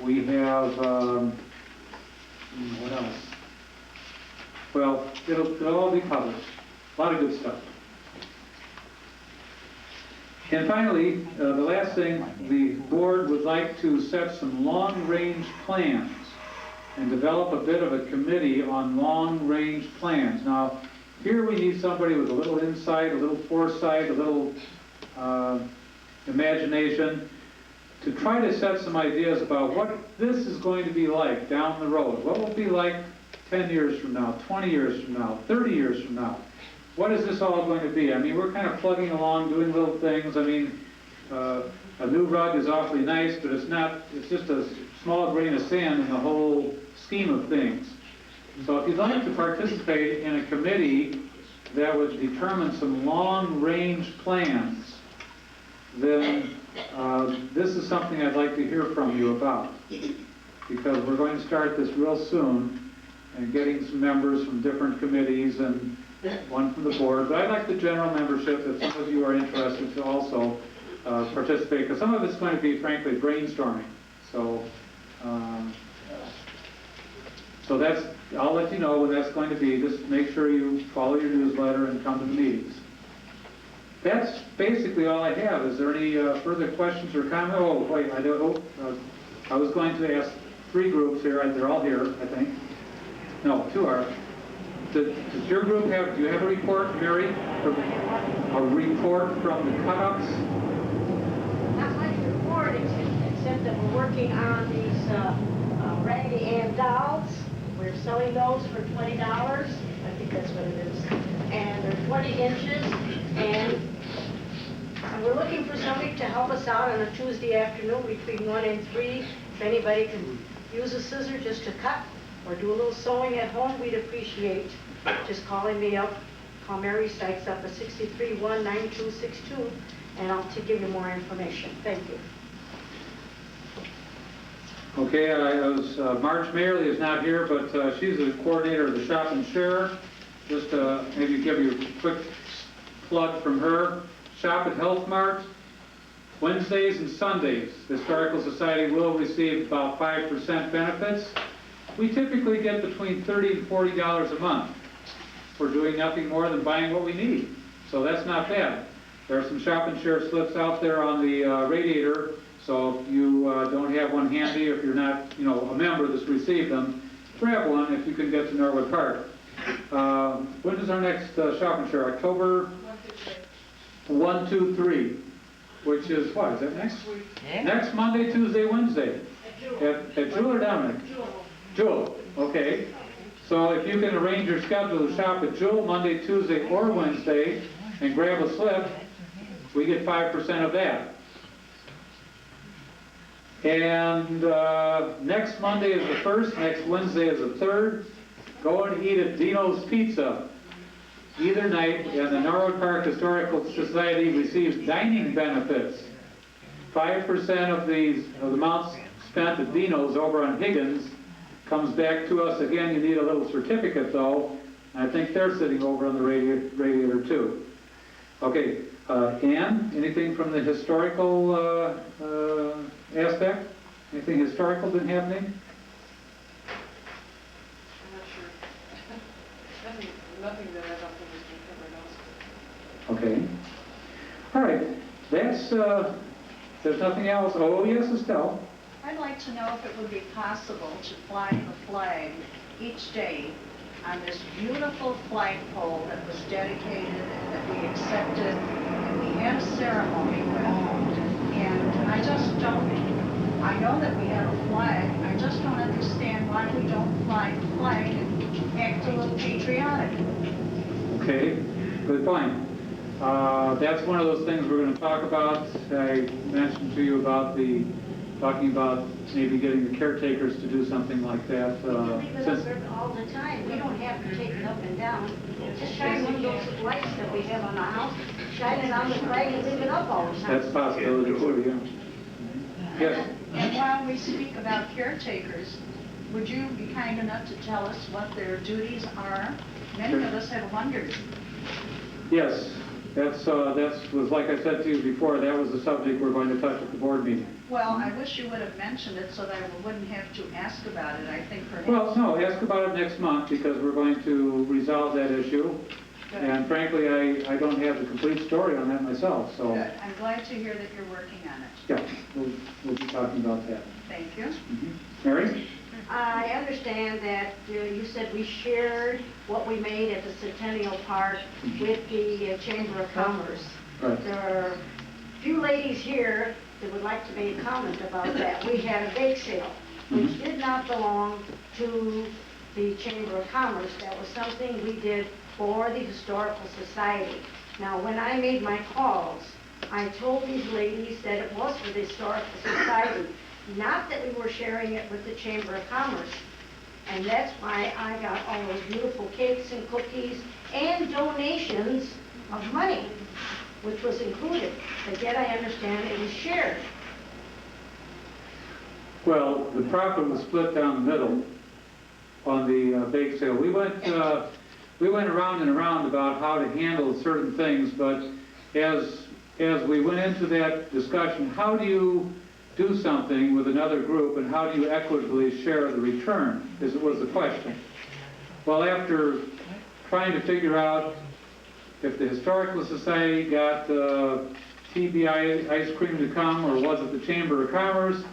We have, what else? Well, it'll all be published. A lot of good stuff. And finally, the last thing, the board would like to set some long-range plans and develop a bit of a committee on long-range plans. Now, here we need somebody with a little insight, a little foresight, a little imagination to try to set some ideas about what this is going to be like down the road. What will it be like 10 years from now, 20 years from now, 30 years from now? What is this all going to be? I mean, we're kind of plugging along, doing little things. I mean, a new rug is awfully nice, but it's not, it's just a small grain of sand in the whole scheme of things. So if you'd like to participate in a committee that would determine some long-range plans, then this is something I'd like to hear from you about. Because we're going to start this real soon and getting some members from different committees and one from the board. But I'd like the general membership, if some of you are interested, to also participate, because some of it's going to be, frankly, brainstorming. So, so that's, I'll let you know when that's going to be. Just make sure you follow your newsletter and come to the meetings. That's basically all I have. Is there any further questions or comments? Oh, wait, I was going to ask 3 groups here. They're all here, I think. No, 2 are. Does your group have, do you have a report, Mary? A report from the cut-ups? Not much report, except that we're working on these Raggedy Ann dolls. We're selling those for $20. I think that's what it is. And they're 20 inches. And we're looking for somebody to help us out on a Tuesday afternoon between 1 and 3. If anybody can use a scissor just to cut or do a little sewing at home, we'd appreciate just calling me up. Call Mary Sykes up at 631-9262, and I'll give you more information. Thank you. Okay, Marge Mayerly is not here, but she's the coordinator of the Shop and Share. Just maybe give you a quick plug from her. Shop at Health Mart. Wednesdays and Sundays, the Historical Society will receive about 5% benefits. We typically get between $30 and $40 a month for doing nothing more than buying what we need. So that's not bad. There are some Shop and Share slips out there on the radiator, so if you don't have one handy, if you're not, a member that's received them, grab one if you can get to Norwood Park. When is our next Shop and Share? October 1, 2, 3. Which is what? Is that next week? Yeah. Next Monday, Tuesday, Wednesday. At Jewel or Dominic? Jewel. Okay. So if you can arrange your schedule to shop at Jewel Monday, Tuesday, or Wednesday, and grab a slip, we get 5% of that. And next Monday is the 1st, next Wednesday is the 3rd. Go and eat at Dino's Pizza. Either night, and the Norwood Park Historical Society receives dining benefits. 5% of the amounts spent at Dino's over on Higgins comes back to us. Again, you need a little certificate, though. I think they're sitting over on the radiator too. Okay, Ann, anything from the historical aspect? Anything historical been happening? Nothing that I don't think has been covered elsewhere. Okay. All right. That's, there's nothing else. Oh, yes, Estelle. I'd like to know if it would be possible to fly the flag each day on this beautiful flagpole that was dedicated and that we accepted and we had a ceremony with. And I just don't, I know that we have a flag, I just don't understand why we don't fly the flag and act a little patriotic. Okay, good point. That's one of those things we're going to talk about. I mentioned to you about talking about maybe getting the caretakers to do something like that. We leave it up all the time. We don't have to take it up and down. Just shine one of those lights that we have on the house, shine it on the flag and leave it up all the time. That's a possibility too, yeah. Yes? And while we speak about caretakers, would you be kind enough to tell us what their duties are? Many of us have wondered. Yes, that's was like I said to you before, that was the subject we're going to touch at the board meeting. Well, I wish you would have mentioned it so that I wouldn't have to ask about it, I think perhaps. Well, no, ask about it next month because we're going to resolve that issue. Good. And frankly, I don't have the complete story on that myself, so. Good. I'm glad to hear that you're working on it. Yeah, we'll be talking about that. Thank you. Mm-hmm. Mary? I understand that you said we shared what we made at the Centennial Park with the Chamber of Commerce. Right. There are a few ladies here that would like to make a comment about that. We had a bake sale, which did not belong to the Chamber of Commerce. That was something we did for the Historical Society. Now, when I made my calls, I told these ladies that it was for the Historical Society, not that we were sharing it with the Chamber of Commerce. And that's why I got all those beautiful cakes and cookies and donations of money, which was included. But yet I understand it was shared. Well, the profit was split down the middle on the bake sale. We went around and around about how to handle certain things, but as we went into that discussion, how do you do something with another group and how do you equitably share the return, as it was the question. Well, after trying to figure out if the Historical Society got TBI ice cream to come, or was it the Chamber of Commerce,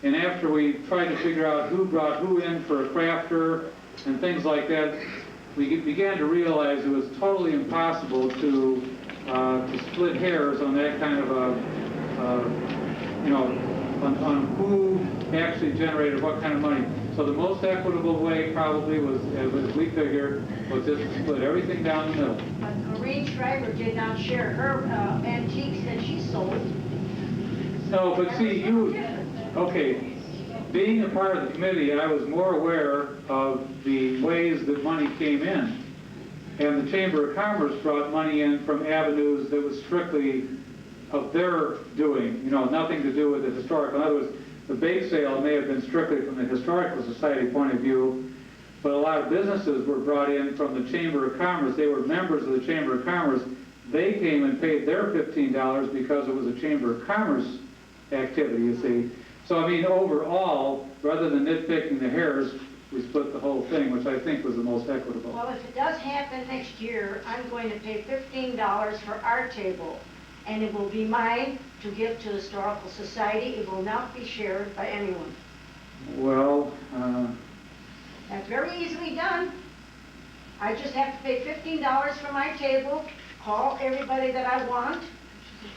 and after we tried to figure out who brought who in for a crafter and things like that, we began to realize it was totally impossible to split hairs on that kind of on who actually generated what kind of money. So the most equitable way probably was, as we figured, was just to split everything down the middle. But Maureen Schreiber did not share her antiques that she sold. No, but see, okay, being a part of the committee, I was more aware of the ways that money came in. And the Chamber of Commerce brought money in from avenues that was strictly of their doing, nothing to do with the historical. In other words, the bake sale may have been strictly from the Historical Society point of view, but a lot of businesses were brought in from the Chamber of Commerce. They were members of the Chamber of Commerce. They came and paid their $15 because it was a Chamber of Commerce activity, you see. So, I mean, overall, rather than nitpicking the hairs, we split the whole thing, which I think was the most equitable. Well, if it does happen next year, I'm going to pay $15 for our table, and it will be mine to give to the Historical Society. It will not be shared by anyone. Well, That's very easily done. I just have to pay $15 for my table, call everybody that I want,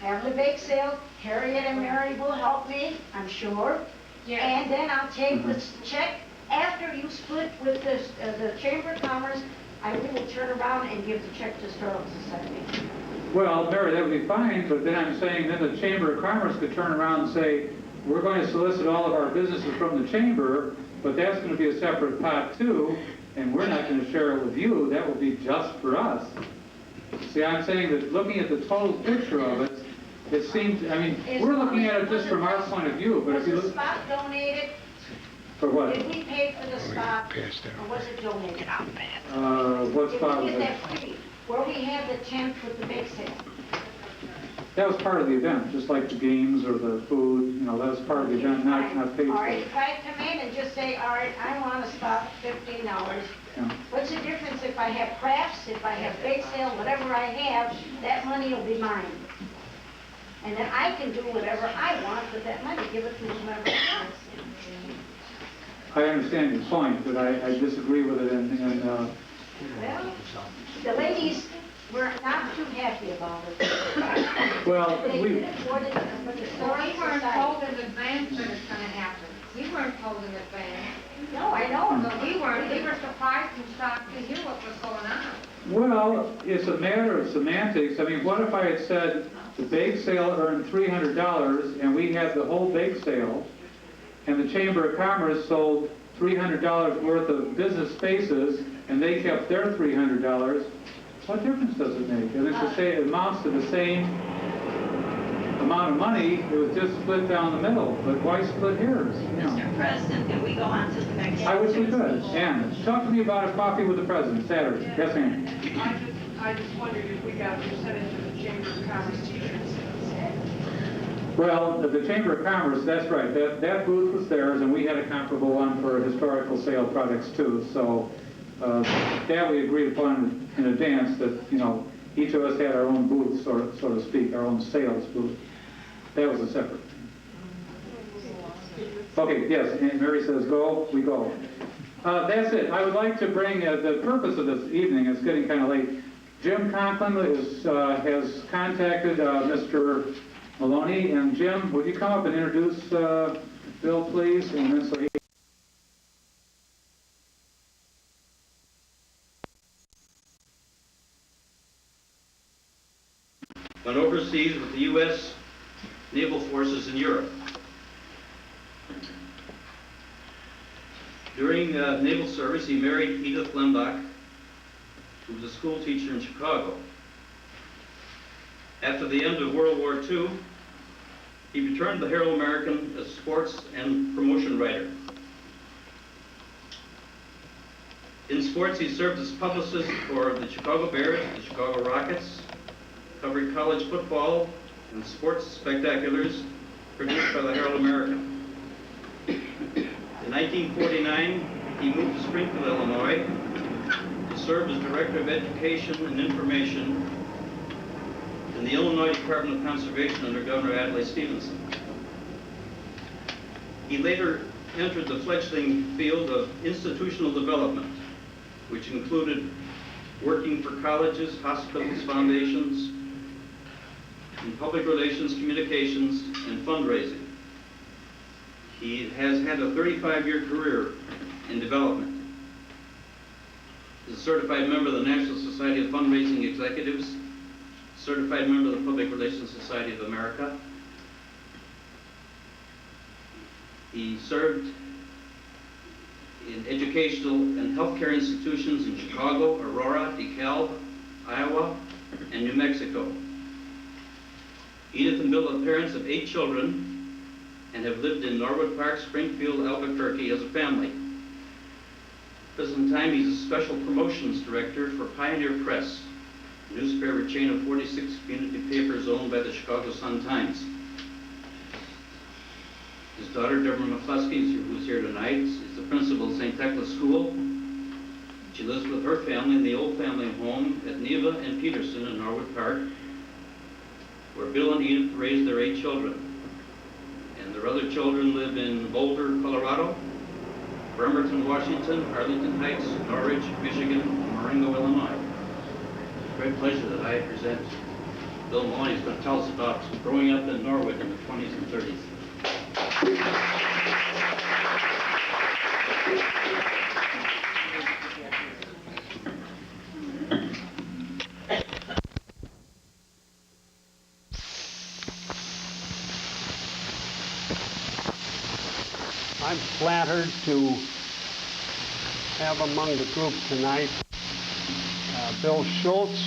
have the bake sale. Harriet and Mary will help me, I'm sure. Yeah. And then I'll take this check. After you split with the Chamber of Commerce, I will turn around and give the check to the Historical Society. well, Mary, that would be fine, but then I'm saying then the Chamber of Commerce could turn around and say, we're going to solicit all of our businesses from the Chamber, but that's going to be a separate pot too, and we're not going to share it with you. That will be just for us. See, I'm saying that looking at the total picture of it, it seems, I mean, we're looking at it just from our point of view, but if you Was the look... spot donated? For what? Did we pay for the spot, or was it donated? What spot was Did we it? get that pretty, where we had the tent with the bake sale? That was part of the event, just like the games or the food, that was part of the event, not paid All for. right, if I come in and just say, all right, I want a spot, $15, Yeah. what's the difference if I have crafts, if I have bake sale, whatever I have, that money will be mine. And then I can do whatever I want with that money, give it to whomever I want. I understand your point, but I disagree with it Well, the ladies were not too happy about it. Well, They we... did it for the Historical We weren't told Society. in advance that it's gonna happen. We weren't told in advance. No, I know. So we were surprised and shocked to hear what was going on. Well, it's a matter of semantics. I mean, what if I had said the bake sale earned $300 and we had the whole bake sale and the Chamber of Commerce sold $300 worth of business spaces and they kept their $300, what difference does it make? And it's the same, it amounts to the same amount of money, it was just split down the middle, but why split hairs? Mr. President, can we go on to the next? I wish we could. Ann, talk to me about a coffee with the president Saturday. Yes, Ann? I just wondered if we got a percentage of the Chamber of Commerce t-shirts. Well, the Chamber of Commerce, that's right. That booth was theirs, and we had a comparable one for historical sale products too. So that we agreed upon in advance that, each of us had our own booth, so to speak, our own sales booth. That was a separate thing. Okay, yes, and Mary says go, we go. That's it. I would like to bring, the purpose of this evening, it's getting kind of late. Jim Conklin has contacted Mr. Moloney, and Jim, would you come up and introduce Bill, please? And then so he overseas with the U.S. Naval Forces in Europe. During naval service, he married Edith Lembach, who was a school teacher in Chicago. After the end of World War II, he returned to the Herald American as a sports and promotion writer. In sports, he served as publicist for the Chicago Bears, the Chicago Rockets, covered college football and sports spectaculars produced by the Herald American. In 1949, he moved to Springfield, Illinois, to serve as Director of Education and Information in the Illinois Department of Conservation under Governor Adlai Stevenson. He later entered the fledgling field of institutional development, which included working for colleges, hospitals, foundations, in public relations, communications, and fundraising. He has had a 35-year career in development. He's a certified member of the National Society of Fundraising Executives, certified member of the Public Relations Society of America. He served in educational and healthcare institutions in Chicago, Aurora, DeKalb, Iowa, and New Mexico. Edith and Bill are parents of 8 children and have lived in Norwood Park, Springfield, Albuquerque as a family. At the present time, he's a special promotions director for Pioneer Press, a newspaper chain of 46 community papers owned by the Chicago Sun-Times. His daughter, Deborah McCluskey, who's here tonight, is the principal of St. Thecla School. She lives with her family in the old family home at Neva and Peterson in Norwood Park, where Bill and Edith raised their 8 children. And their other children live in Boulder, Colorado, Bremerton, Washington, Arlington Heights, Norwich, Michigan, and Marengo, Illinois. It's a great pleasure that I present Bill Moloney, who's going to tell us about growing up in Norwood in the 20s and 30s. I'm flattered to have among the group tonight Bill Schultz,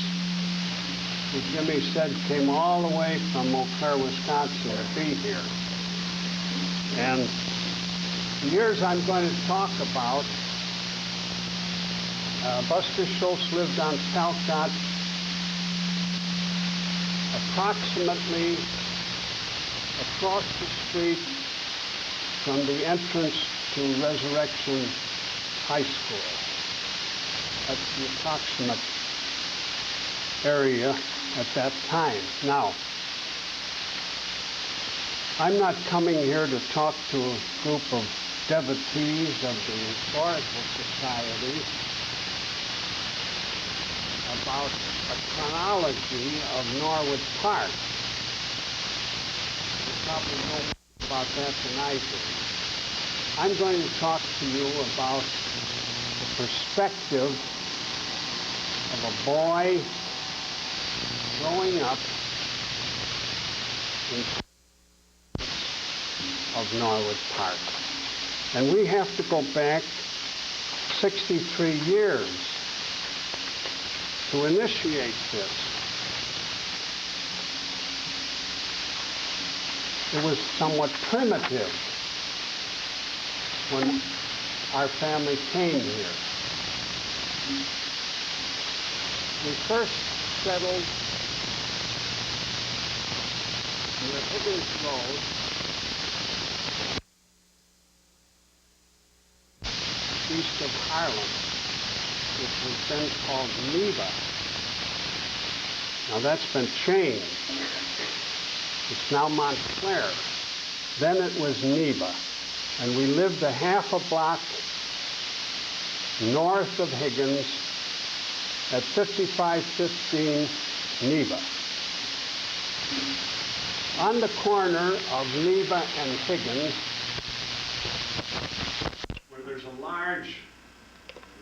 who Jimmy said came all the way from Eau Claire, Wisconsin to be here. And the years I'm going to talk about, Buster Schultz lived on Talcott, approximately across the street from the entrance to Resurrection High School. That's the approximate area at that time. Now, I'm not coming here to talk to a group of devotees of the Historical Society about a chronology of Norwood Park. You probably know more about that than I do. I'm going to talk to you about the perspective of a boy growing up in of Norwood Park. And we have to go back 63 years to initiate this. It was somewhat primitive when our family came here. We first settled near Higgins Road, east of Harlem, which was then called Neva. Now that's been changed. It's now Montclair. Then it was Neva. And we lived a half a block north of Higgins at 5515 Neva. On the corner of Neva and Higgins, where there's a large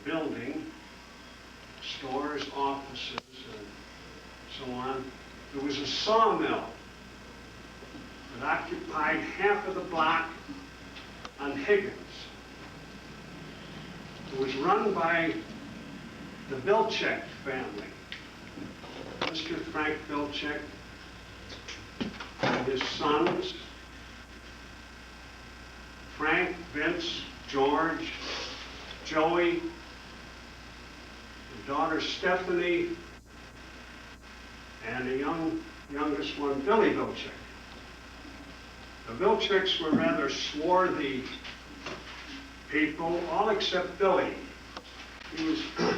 building, stores, offices, and so on, There was a sawmill that occupied half of the block on Higgins. It was run by the Vilcek family. Mr. Frank Vilcek and his sons, Frank, Vince, George, Joey, and daughter Stephanie, and the youngest one, Billy Vilcek. The Vilceks were rather swarthy people, all except Billy. He was a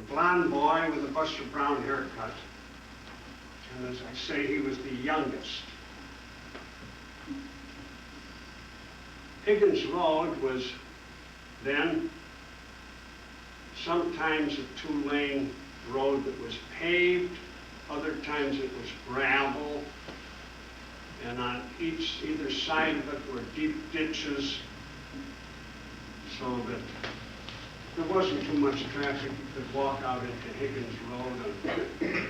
blonde boy with a Buster Brown haircut. And as I say, he was the youngest. Higgins Road was then sometimes a two-lane road that was paved, other times it was gravel, and on either side of it were deep ditches, so that there wasn't too much traffic. You could walk out into Higgins Road and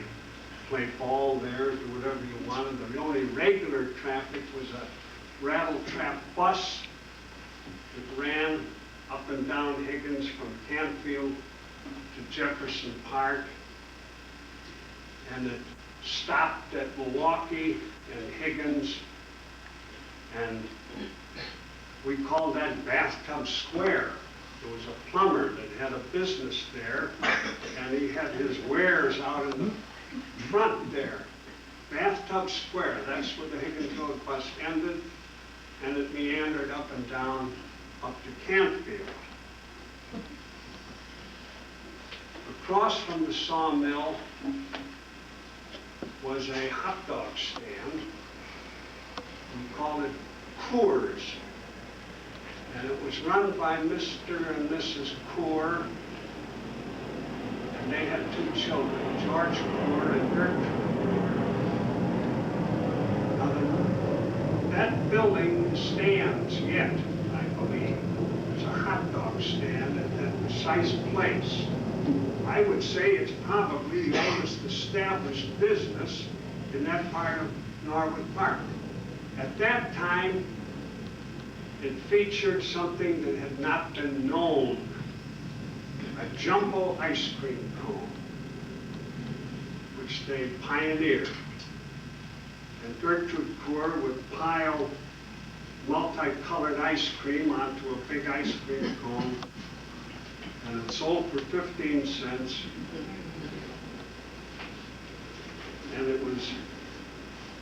play ball there, do whatever you wanted. The only regular traffic was a rattle-trap bus that ran up and down Higgins from Canfield to Jefferson Park, and it stopped at Milwaukee and Higgins, and we called that Bathtub Square. There was a plumber that had a business there, and he had his wares out in the front there. Bathtub Square, that's where the Higgins Road bus ended, and it meandered up and down up to Canfield. Across from the sawmill was a hot dog stand. We called it Coors. And it was run by Mr. and Mrs. Coor. And they had two children, George Coor and Gertrude Coor. Now, that building stands yet, I believe. There's a hot dog stand at that precise place. I would say it's probably the oldest established business in that part of Norwood Park. At that time, it featured something that had not been known, a jumbo ice cream cone, which they pioneered. And Gertrude Coor would pile multicolored ice cream onto a big ice cream cone, and it sold for 15 cents. And it was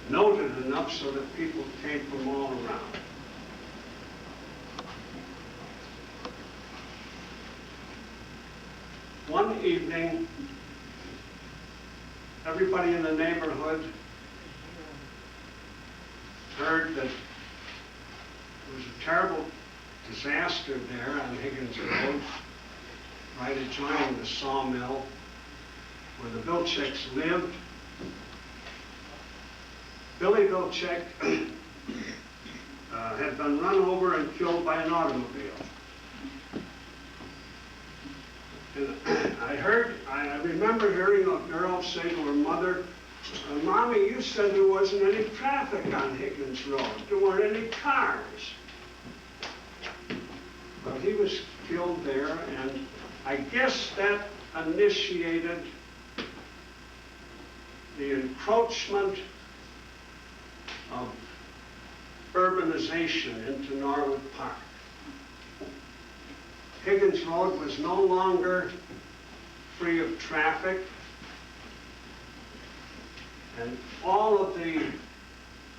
noted enough so that people came from all around. One evening, everybody in the neighborhood heard that there was a terrible disaster there on Higgins Road, right adjoining the sawmill where the Vilceks lived. Billy Vilcek had been run over and killed by an automobile. And I remember hearing a girl say to her mother, "Mommy, you said there wasn't any traffic on Higgins Road. There weren't any cars." Well, he was killed there, and I guess that initiated the encroachment of urbanization into Norwood Park. Higgins Road was no longer free of traffic, and all of the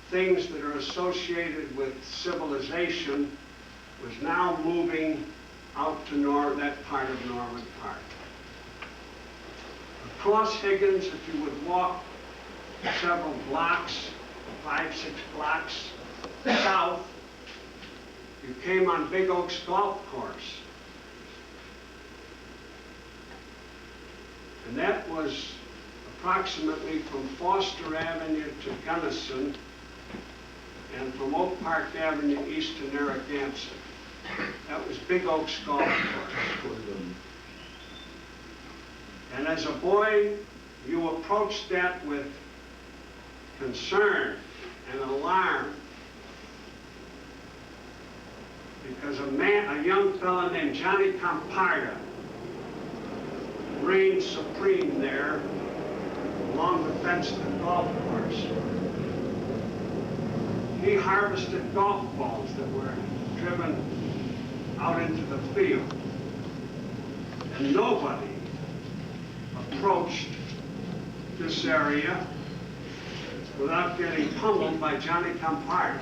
things that are associated with civilization was now moving out to that part of Norwood Park. Across Higgins, if you would walk several blocks, 5, 6 blocks south, you came on Big Oaks Golf Course. And that was approximately from Foster Avenue to Gunnison, and from Oak Park Avenue east to Narragansett. That was Big Oaks Golf Course. And as a boy, you approached that with concerned and alarmed because a young fellow named Johnny Camparda reigned supreme there along the fenced golf course. He harvested golf balls that were driven out into the field, and nobody approached this area without getting pummeled by Johnny Camparda.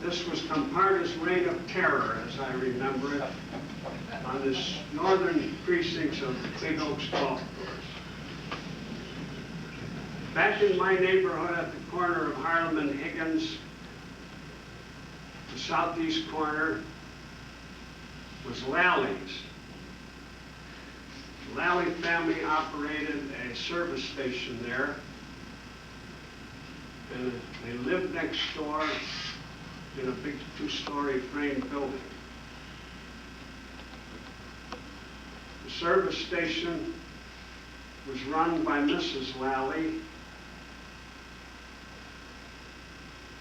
This was Camparda's reign of terror, as I remember it, on this northern precincts of Big Oaks Golf Course. Back in my neighborhood at the corner of Harlem and Higgins, the southeast corner was Lally's. The Lally family operated a service station there, and they lived next door in a big two-story frame building. The service station was run by Mrs. Lally,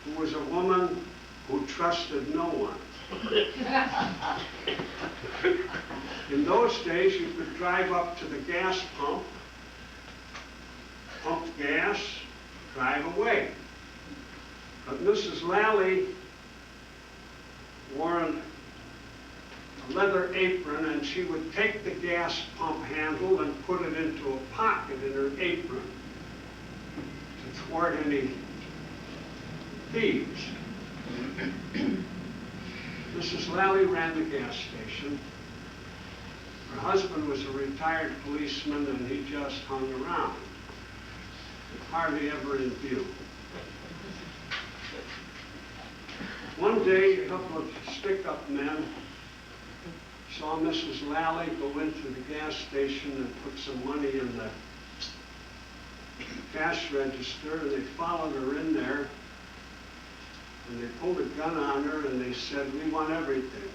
who was a woman who trusted no one. In those days, you could drive up to the gas pump, pump gas, drive away. But Mrs. Lally wore a leather apron, and she would take the gas pump handle and put it into a pocket in her apron to thwart any thieves. Mrs. Lally ran the gas station. Her husband was a retired policeman, and he just hung around, hardly ever in view. One day, a couple of stick-up men saw Mrs. Lally go into the gas station and put some money in the cash register, and they followed her in there, and they pulled a gun on her, and they said, "We want everything."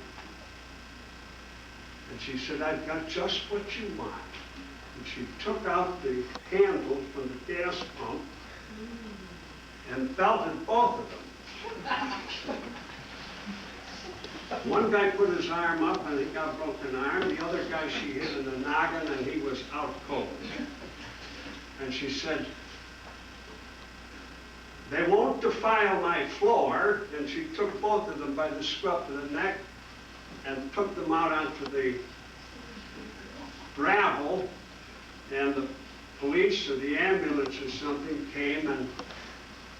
And she said, "I've got just what you want." And she took out the handle from the gas pump and belted both of them. One guy put his arm up and he got a broken arm. The other guy she hit in the noggin and he was out cold. And she said, "They won't defile my floor." And she took both of them by the scruff of the neck and took them out onto the gravel, and the police or the ambulance or something came and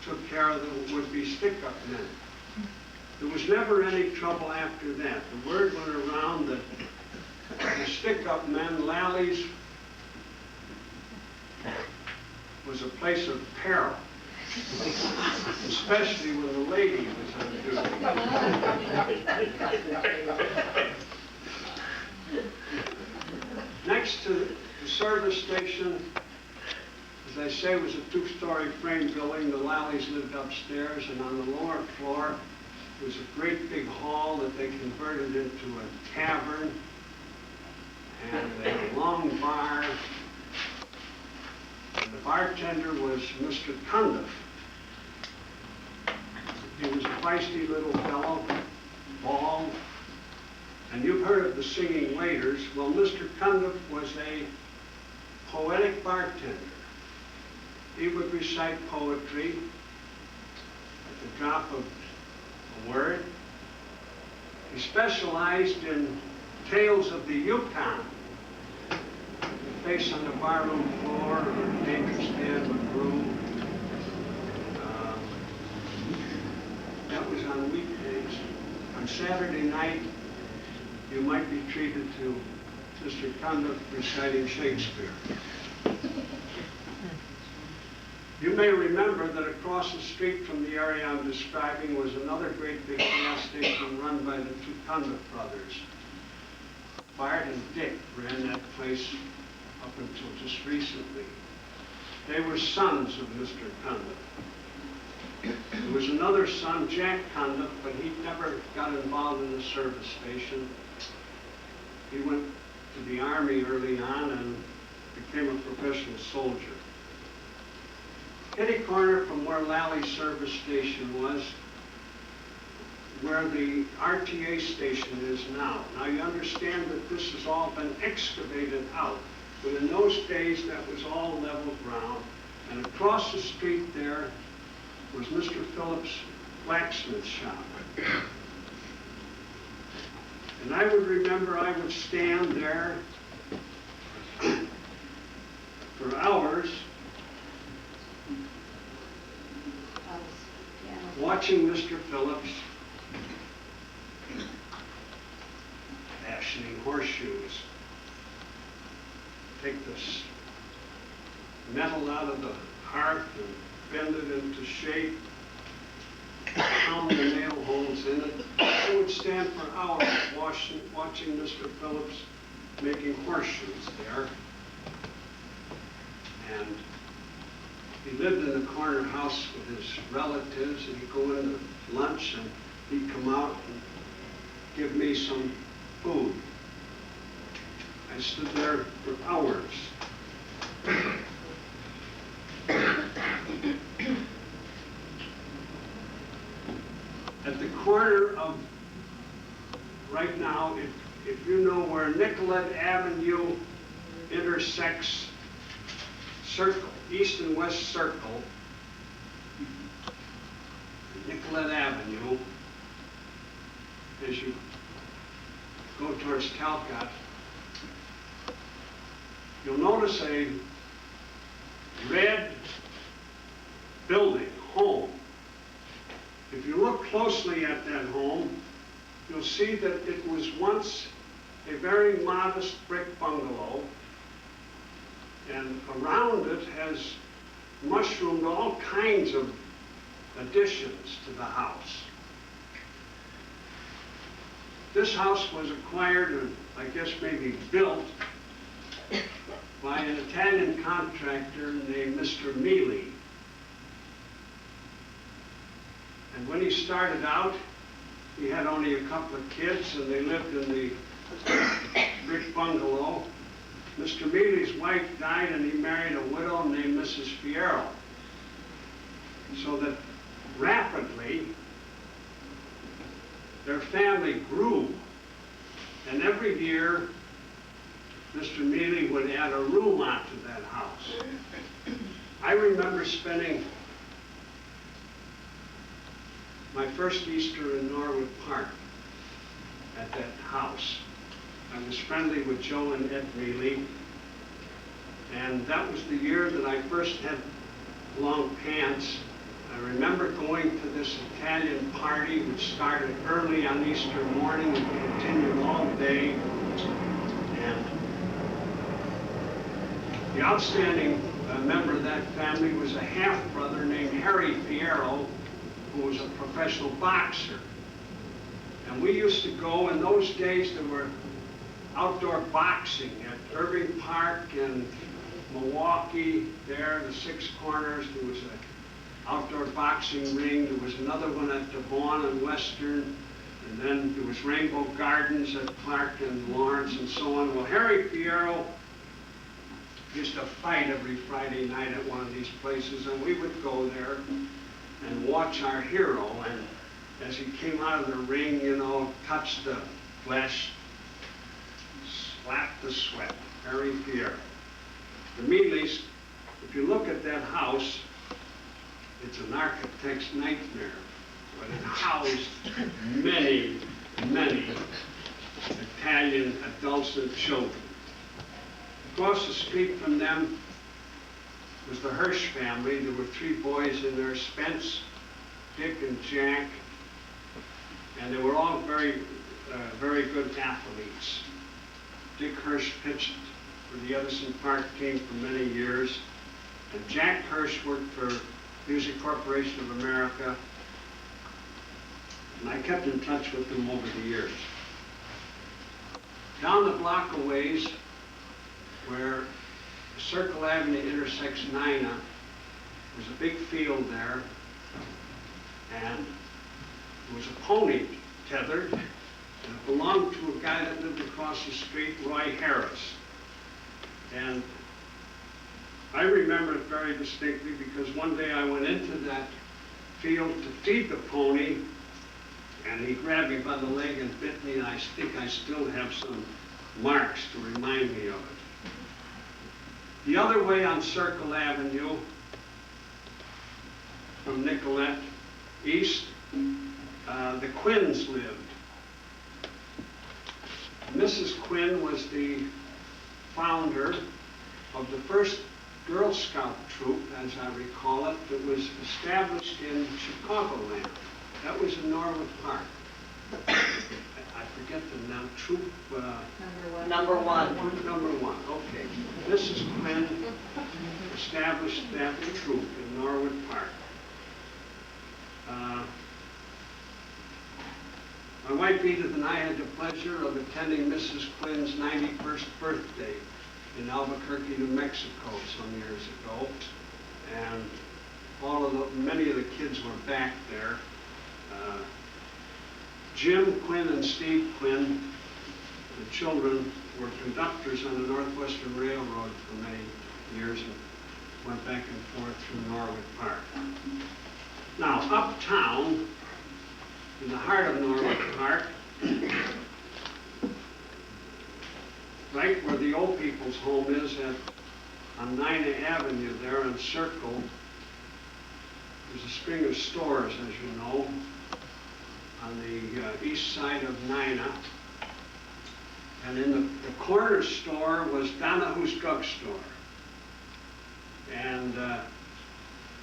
took care of the would-be stick-up men. There was never any trouble after that. The word went around that the stick-up men, Lally's, was a place of peril, especially when the lady was on duty. Next to the service station, as I say, was a two-story frame building. The Lallies lived upstairs, and on the lower floor was a great big hall that they converted into a tavern and a long bar. And the bartender was Mr. Cundiff. He was a feisty little fellow, bald, and you've heard of the singing waiters. Well, Mr. Cundiff was a poetic bartender. He would recite poetry at the drop of a word. He specialized in tales of the Yukon. The face on the barroom floor, or a dangerous man with broom. That was on weekdays. On Saturday night, you might be treated to Mr. Cundiff reciting Shakespeare. You may remember that across the street from the area I'm describing was another great big gas station run by the two Cundiff brothers. Bart and Dick ran that place up until just recently. They were sons of Mr. Cundiff. There was another son, Jack Cundiff, but he never got involved in the service station. He went to the Army early on and became a professional soldier. kitty corner from where Lally Service Station was, where the RTA station is now. Now you understand that this has all been excavated out, but in those days that was all level ground. And across the street there was Mr. Phillips' blacksmith shop. And I would remember I would stand there for hours watching Mr. Phillips fashioning horseshoes. Take this metal out of the hearth and bend it into shape, pound the nail holes in it. I would stand for hours watching Mr. Phillips making horseshoes there. And he lived in the corner house with his relatives, and he'd go into lunch and he'd come out and give me some food. I stood there for hours. At the corner of, right now, if you know where Nicollet Avenue intersects Circle, East and West Circle, Nicollet Avenue, as you go towards Talcott, you'll notice a red building, home. If you look closely at that home, you'll see that it was once a very modest brick bungalow, and around it has mushroomed all kinds of additions to the house. This house was acquired, and I guess maybe built, by an Italian contractor named Mr. Mealy. And when he started out, he had only a couple of kids, and they lived in the brick bungalow. Mr. Mealy's wife died, and he married a widow named Mrs. Fierro. So that rapidly, their family grew. And every year, Mr. Mealy would add a room onto that house. I remember spending my first Easter in Norwood Park at that house. I was friendly with Joe and Ed Mealy, and that was the year that I first had long pants. I remember going to this Italian party, which started early on Easter morning and continued all day. And the outstanding member of that family was a half-brother named Harry Fierro, who was a professional boxer. And we used to go, in those days there were outdoor boxing at Irving Park and Milwaukee, there, the Six Corners. There was an outdoor boxing ring. There was another one at Devon and Western. And then there was Rainbow Gardens at Clark and Lawrence and so on. Well, Harry Fierro used to fight every Friday night at one of these places, and we would go there and watch our hero. And as he came out of the ring, you know, touched the flesh, slapped the sweat. Harry Fierro. The Mealys, if you look at that house, it's an architect's nightmare, but it housed many, many Italian adults and children. Across the street from them was the Hirsch family. There were three boys in there, Spence, Dick, and Jack, and they were all very good athletes. Dick Hirsch pitched for the Edison Park team for many years, and Jack Hirsch worked for Music Corporation of America, and I kept in touch with them over the years. Down the block a ways, where Circle Avenue intersects Nina, there's a big field there, and there was a pony tethered, and it belonged to a guy that lived across the street, Roy Harris. And I remember it very distinctly because one day I went into that field to feed the pony, and he grabbed me by the leg and bit me, and I think I still have some marks to remind me of it. The other way on Circle Avenue, from Nicollet east, the Quinns lived. Mrs. Quinn was the founder of the first Girl Scout troop, as I recall it, that was established in Chicagoland. That was in Norwood Park. I forget the name, troop... Number one. Number one, okay. Mrs. Quinn established that troop in Norwood Park. My wife Edith and I had the pleasure of attending Mrs. Quinn's 91st birthday in Albuquerque, New Mexico some years ago. And many of the kids were back there. Jim Quinn and Steve Quinn, the children, were conductors on the Northwestern Railroad for many years and went back and forth through Norwood Park. Now, uptown, in the heart of Norwood Park, right where the old people's home is on Nina Avenue there in Circle, there's a string of stores, as you know, on the east side of Nina. And in the corner store was Donahue's Drugstore. And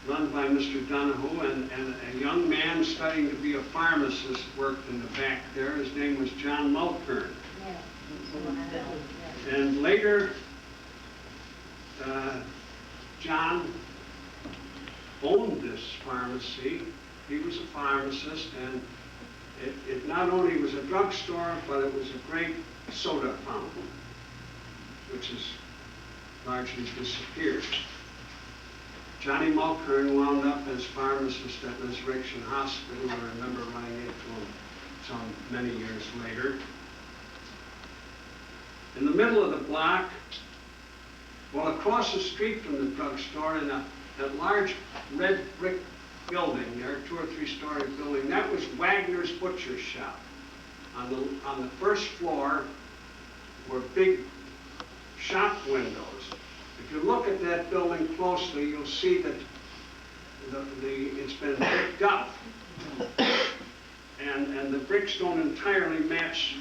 run by Mr. Donahue, and a young man studying to be a pharmacist worked in the back there. His name was John Mulkern. And later, John owned this pharmacy. He was a pharmacist, and it not only was a drugstore, but it was a great soda fountain, which has largely disappeared. Johnny Mulkern wound up as pharmacist at Resurrection Hospital. I remember running into him many years later. In the middle of the block, well, across the street from the drugstore, in that large red brick building there, 2 or 3 story building, that was Wagner's Butcher Shop. On the first floor were big shop windows. If you look at that building closely, you'll see that it's been bricked up, and the bricks don't entirely match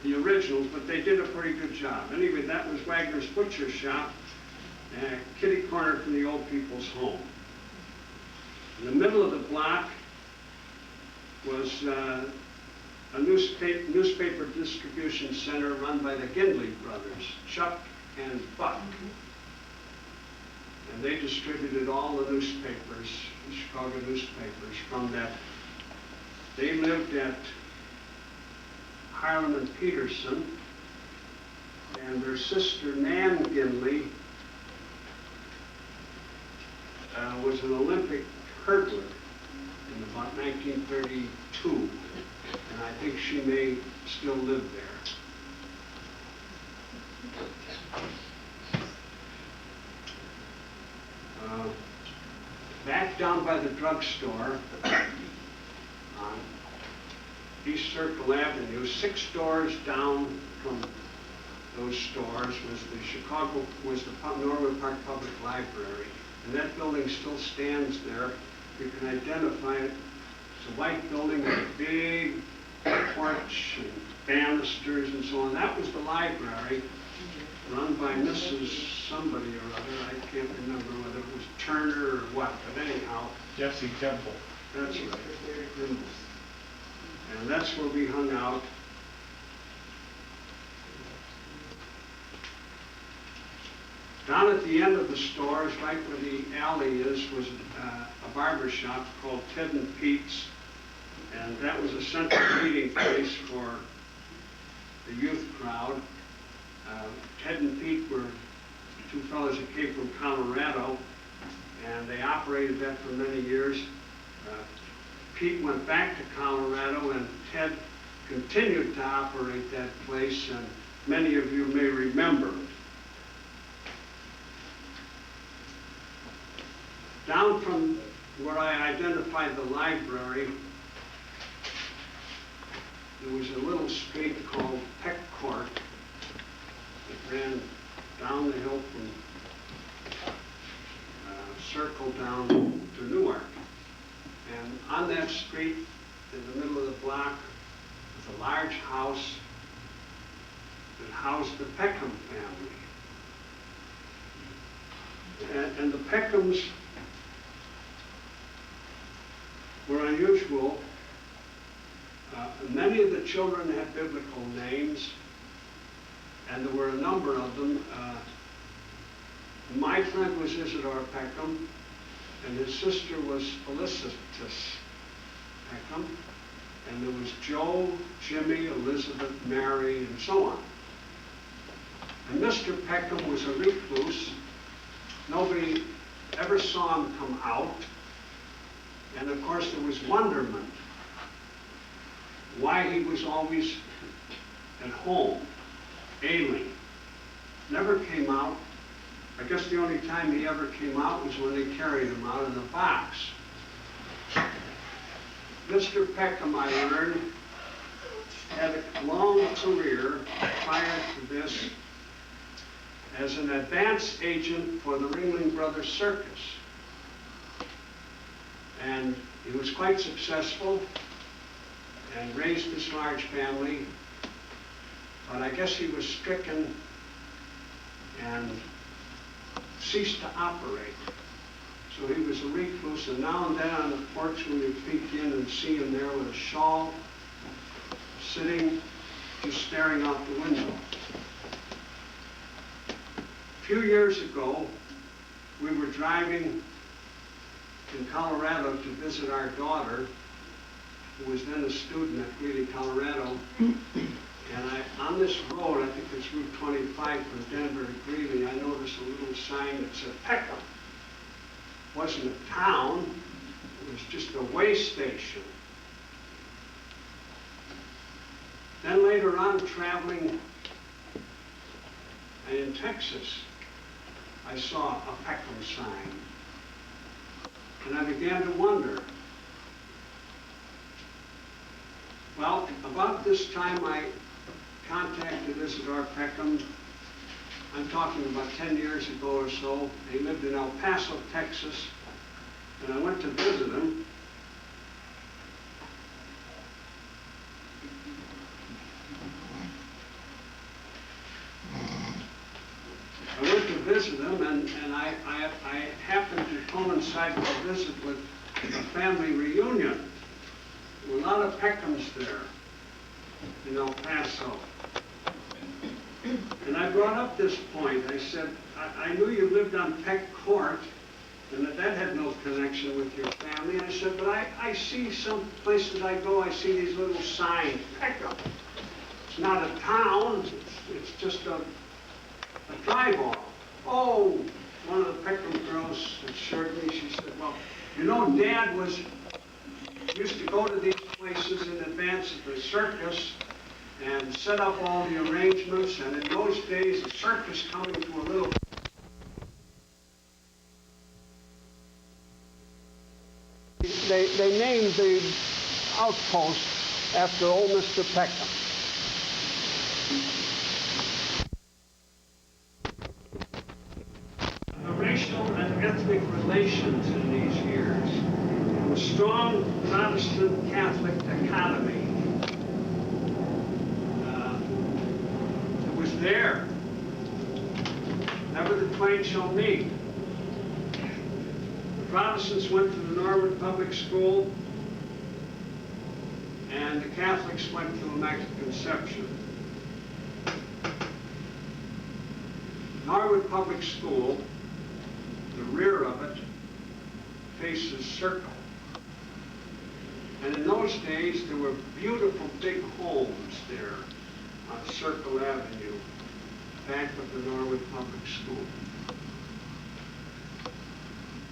the originals, but they did a pretty good job. Anyway, that was Wagner's Butcher Shop, kitty corner from the old people's home. In the middle of the block was a newspaper distribution center run by the Gindley brothers, Chuck and Buck. And they distributed all the newspapers, the Chicago newspapers, from that. They lived at Harlem and Peterson, and their sister Nan Gindley was an Olympic hurdler in about 1932, and I think she may still live there. Back down by the drugstore on East Circle Avenue, 6 doors down from those stores was the Norwood Park Public Library, and that building still stands there. You can identify it. It's a white building with a big porch and banisters and so on. That was the library, run by Mrs. somebody or other. I can't remember whether it was Turner or what, but anyhow. Jesse Temple. That's right. And that's where we hung out. Down at the end of the stores, right where the alley is, was a barber shop called Ted and Pete's. And that was a central meeting place for the youth crowd. Ted and Pete were 2 fellows that came from Colorado, and they operated that for many years. Pete went back to Colorado, and Ted continued to operate that place, and many of you may remember. Down from where I identified the library, there was a little street called Peck Court that ran down the hill from Circle down to Newark. And on that street, in the middle of the block, was a large house that housed the Peckham family. And the Peckhams were unusual. Many of the children had biblical names, and there were a number of them. My friend was Isidore Peckham, and his sister was Felicitas Peckham, and there was Joe, Jimmy, Elizabeth, Mary, and so on. And Mr. Peckham was a recluse. Nobody ever saw him come out. And of course there was wonderment why he was always at home, ailing. Never came out. I guess the only time he ever came out was when they carried him out in a box. Mr. Peckham, I learned, had a long career prior to this as an advance agent for the Ringling Brothers Circus. And he was quite successful and raised this large family, but I guess he was stricken and ceased to operate. So he was a recluse, and now and then on the porch when you peek in and see him there with a shawl, sitting, just staring out the window. A few years ago, we were driving in Colorado to visit our daughter, who was then a student at Greeley, Colorado. And on this road, I think it's Route 25 from Denver to Greeley, I noticed a little sign that said Peckham. It wasn't a town, it was just a way station. Then later on, traveling in Texas, I saw a Peckham sign. And I began to wonder. Well, about this time I contacted Isidore Peckham. I'm talking about 10 years ago or so. He lived in El Paso, Texas, and I went to visit him. And I happened to coincide with a visit with a family reunion. There were a lot of Peckhams there in El Paso. And I brought up this point. I said, I knew you lived on Peck Court, and that had no connection with your family. And I said, but I see some place that I go, I see these little signs, Peckham. It's not a town, it's just a drive-off. Oh, one of the Peckham girls assured me, she said, well, you know, Dad used to go to these places in advance of the circus and set up all the arrangements, and in those days, the circus coming to a little... They named the outpost after old Mr. Peckham. The racial and ethnic relations in these years, a strong Protestant Catholic dichotomy. It was there. Never the twain shall meet. The Protestants went to the Norwood Public School, and the Catholics went to Immaculate Conception. Norwood Public School, the rear of it, faces Circle. And in those days, there were beautiful big homes there on Circle Avenue, back of the Norwood Public School.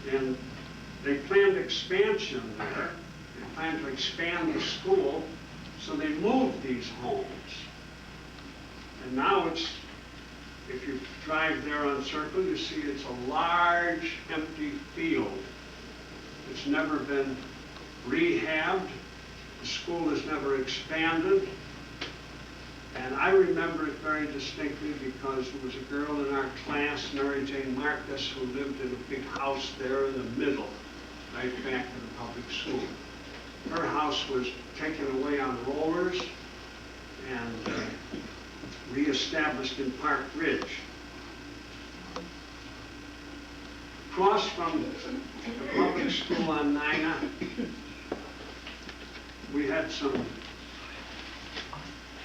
And they planned expansion there. They planned to expand the school, so they moved these homes. And now it's, if you drive there on Circle, you see it's a large, empty field never been rehabbed. The school has never expanded. And I remember it very distinctly because there was a girl in our class, Mary Jane Marcus, who lived in a big house there in the middle, right back to the public school. Her house was taken away on rollers and reestablished in Park Ridge. Across from the public school on Nina, we had some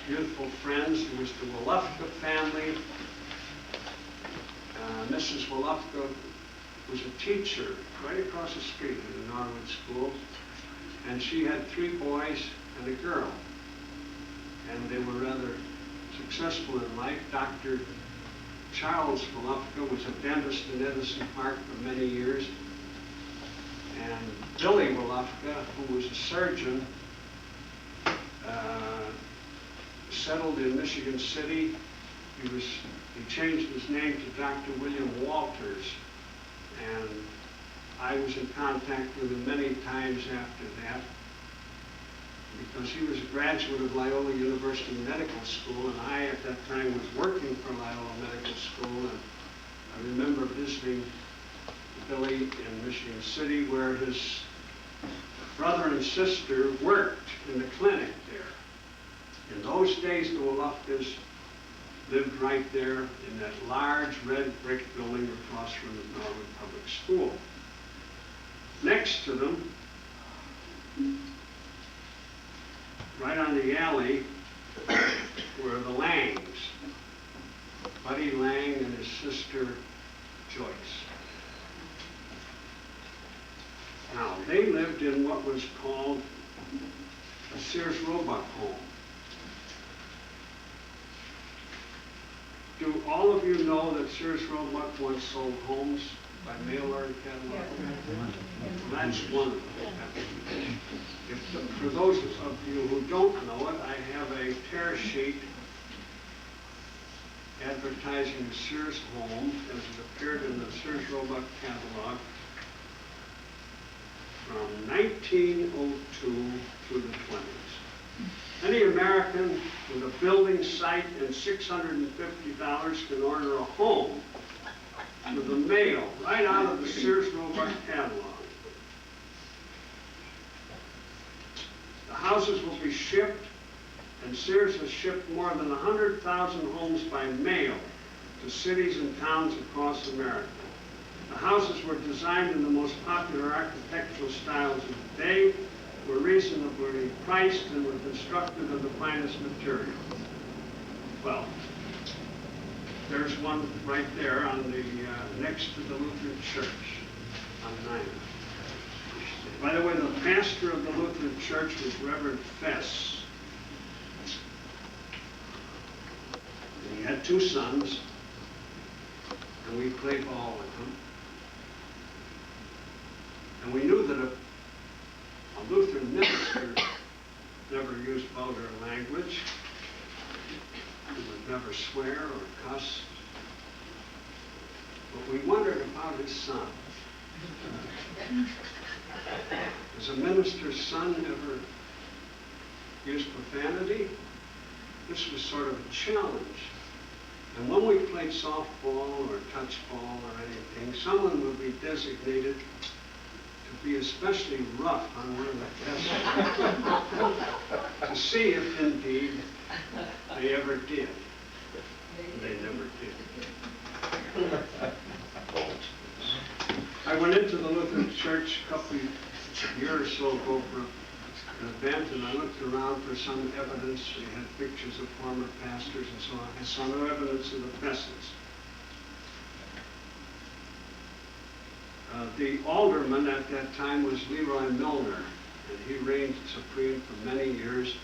youthful friends. There was the Wolofka family. Mrs. Wolofka was a teacher right across the street in the Norwood school, and she had 3 boys and a girl. And they were rather successful in life. Dr. Charles Wolofka was a dentist in Edison Park for many years. And Billy Wolofka, who was a surgeon, settled in Michigan City. He changed his name to Dr. William Walters. And I was in contact with him many times after that, because he was a graduate of Loyola University Medical School, and I at that time was working for Loyola Medical School, and I remember visiting Billy in Michigan City, where his brother and sister worked in the clinic there. In those days, the Wolofkas lived right there in that large red brick building across from the Norwood Public School. Next to them, right on the alley, were the Langs, Buddy Lang and his sister Joyce. Now, they lived in what was called a Sears Roebuck home. Do all of you know that Sears Roebuck once sold homes by mail order catalog? That's one of them. For those of you who don't know it, I have a tear sheet advertising the Sears home as it appeared in the Sears Roebuck catalog from 1902 through the 20s. Any American with a building site and $650 can order a home with the mail right out of the Sears Roebuck catalog. The houses will be shipped, and Sears has shipped more than 100,000 homes by mail to cities and towns across America. The houses were designed in the most popular architectural styles of the day, were reasonably priced, and were constructed of the finest material. Well, there's one right there on the next to the Lutheran Church on 9. By the way, the pastor of the Lutheran Church was Reverend Fess. And he had 2 sons, and we played ball with them. And we knew that a Lutheran minister never used vulgar language. He would never swear or cuss. But we wondered about his son. Has a minister's son ever used profanity? This was sort of a challenge. And when we played softball or touch ball or anything, someone would be designated to be especially rough on one of the tests to see if indeed they ever did. They never did. I went into the Lutheran Church a couple of years or so ago for an event, and I looked around for some evidence. We had pictures of former pastors and so on. I saw no evidence of the Fessens. The alderman at that time was Leroy Milner, and he reigned supreme for many years.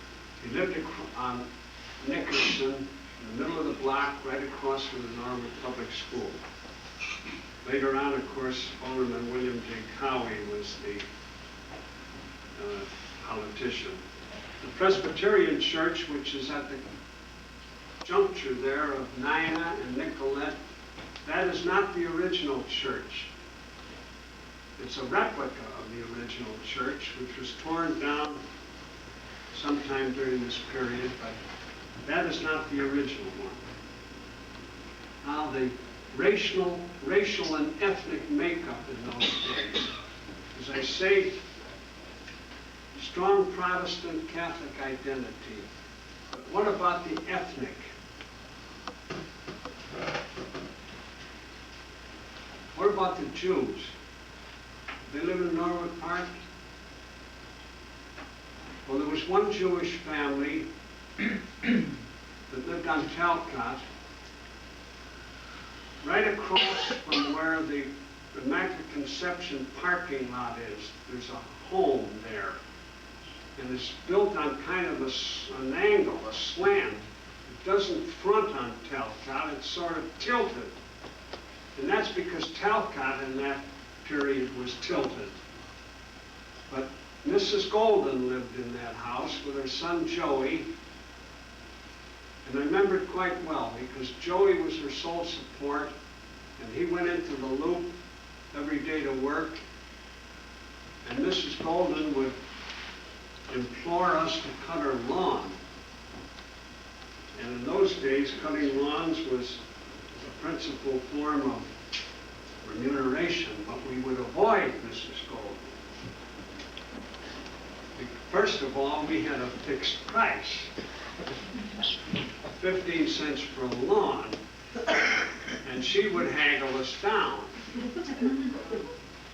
He lived on Nickerson, in the middle of the block, right across from the Norwood Public School. Later on, of course, Alderman William J. Cowie was the politician. The Presbyterian Church, which is at the juncture there of Nina and Nicolette, that is not the original church. It's a replica of the original church, which was torn down sometime during this period, but that is not the original one. Now, the racial and ethnic makeup in those days, as I say, strong Protestant Catholic identity. But what about the ethnic? What about the Jews? They live in Norwood Park? Well, there was one Jewish family that lived on Talcott, right across from where the Immaculate Conception parking lot is. There's a home there. And it's built on kind of an angle, a slant. It doesn't front on Talcott, it's sort of tilted. And that's because Talcott in that period was tilted. But Mrs. Golden lived in that house with her son Joey. And I remember it quite well because Joey was her sole support, and he went into the loop every day to work. And Mrs. Golden would implore us to cut her lawn. And in those days, cutting lawns was the principal form of remuneration, but we would avoid Mrs. Golden. First of all, we had a fixed price, 15 cents per lawn, and she would haggle us down.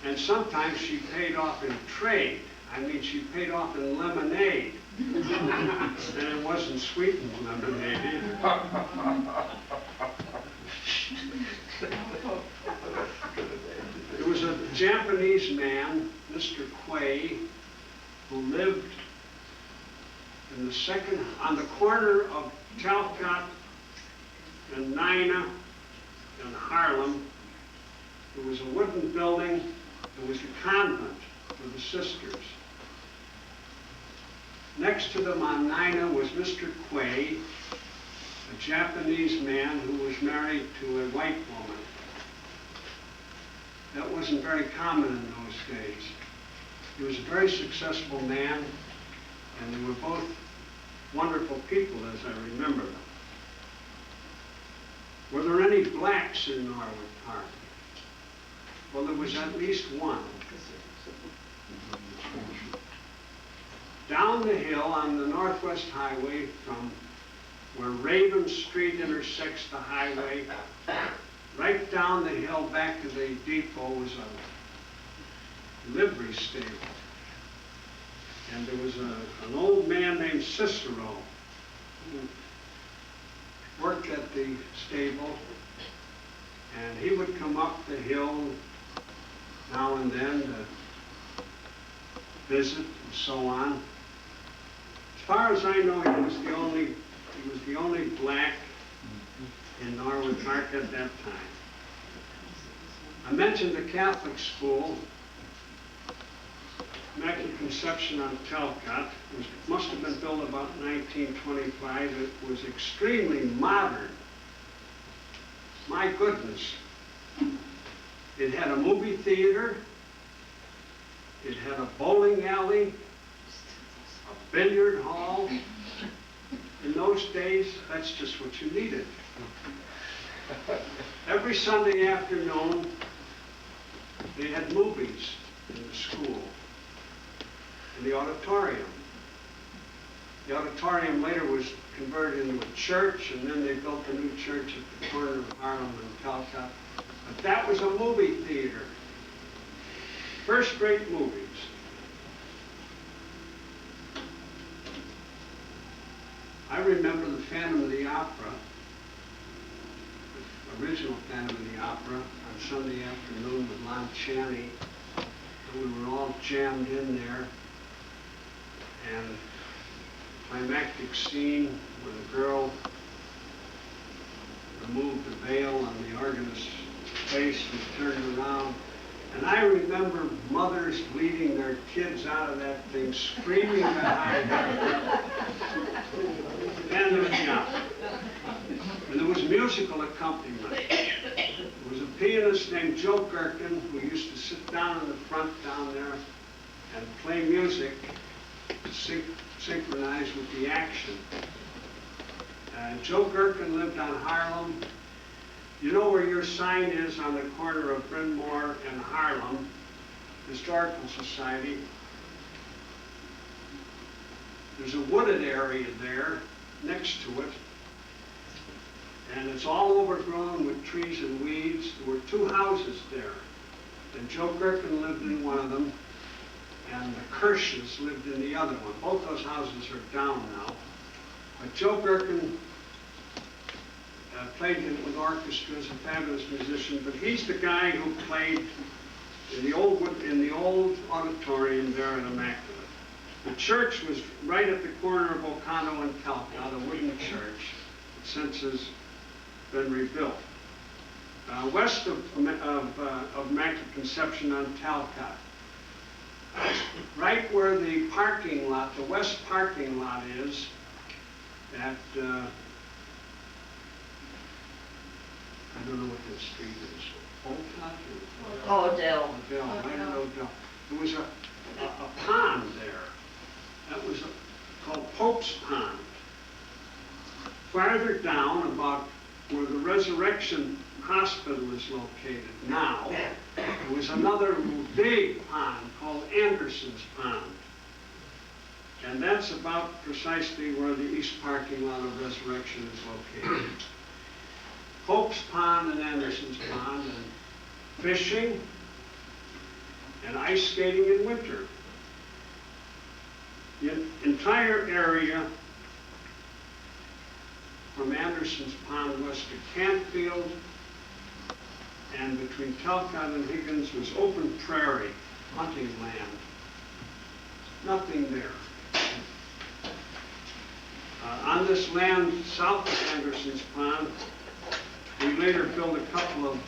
And sometimes she paid off in trade. I mean, she paid off in lemonade. And it wasn't sweetened lemonade either. There was a Japanese man, Mr. Quay, who lived in on the corner of Talcott and Nina and Harlem. There was a wooden building. There was a convent for the sisters. Next to them on Nina was Mr. Quay, a Japanese man who was married to a white woman. That wasn't very common in those days. He was a very successful man, and they were both wonderful people as I remember them. Were there any blacks in Norwood Park? Well, there was at least one. Down the hill on the Northwest Highway from where Raven Street intersects the highway, right down the hill back to the depot was a livery stable. And there was an old man named Cicero who worked at the stable, and he would come up the hill now and then to visit and so on. As far as I know, he was the only black in Norwood Park at that time. I mentioned the Catholic school, Immaculate Conception on Talcott. It must have been built about 1925. It was extremely modern. My goodness. It had a movie theater. It had a bowling alley, a billiard hall. In those days, that's just what you needed. Every Sunday afternoon, they had movies in the school, in the auditorium. The auditorium later was converted into a church, and then they built a new church at the corner of Harlem and Talcott. But that was a movie theater. First-rate movies. I remember the Phantom of the Opera, the original Phantom of the Opera, on Sunday afternoon with Lon Chaney. And we were all jammed in there. And the climactic scene where the girl removed the veil on the organist's face and turned around. And I remember mothers leading their kids out of that thing, screaming behind them. And there was musical accompaniment. There was a pianist named Joe Gerken, who used to sit down in the front down there and play music to synchronize with the action. Joe Gerken lived on Harlem. You know where your sign is on the corner of Bryn Mawr and Harlem, Historical Society. There's a wooded area there next to it, and it's all overgrown with trees and weeds. There were 2 houses there, and Joe Gerken lived in one of them, and the Kirsches lived in the other one. Both those houses are down now. But Joe Gerken played with orchestras, a fabulous musician, but he's the guy who played in the old auditorium there at Immaculate. The church was right at the corner of Oconto and Talcott, a wooden church, since has been rebuilt. West of Immaculate Conception on Talcott, right where the parking lot, the west parking lot is, at, I don't know what that street is, Olcott? Odell. Odell, right at Odell. There was a pond there. That was called Pope's Pond. Farther down, about where the Resurrection Hospital is located now, there was another big pond called Anderson's Pond. And that's about precisely where the east parking lot of Resurrection is located. Pope's Pond and Anderson's Pond, and fishing and ice skating in winter. The entire area from Anderson's Pond west to Cantfield and between Talcott and Higgins was open prairie, hunting land. Nothing there. On this land south of Anderson's Pond, we later built a couple of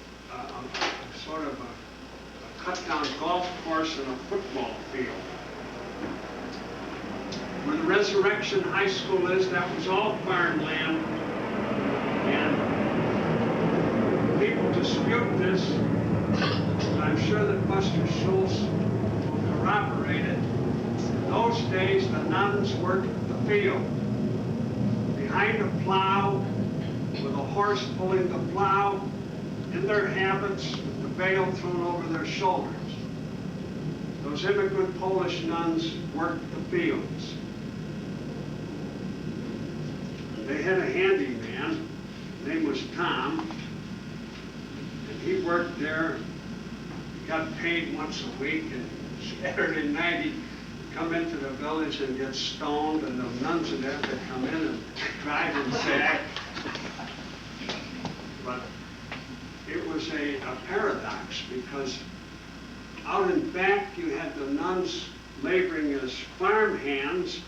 sort of a cut-down golf course and a football field. Where the Resurrection High School is, that was all farmland, and people dispute this. I'm sure that Buster Schultz will corroborate it. In those days, the nuns worked the field behind a plow, with a horse pulling the plow, in their habits, with the veil thrown over their shoulders. Those immigrant Polish nuns worked the fields. They had a handyman, his name was Tom, and he worked there. He got paid once a week, and Saturday night he'd come into the village and get stoned, and the nuns would have to come in and drive him back. But it was a paradox, because out in back you had the nuns laboring as farm hands,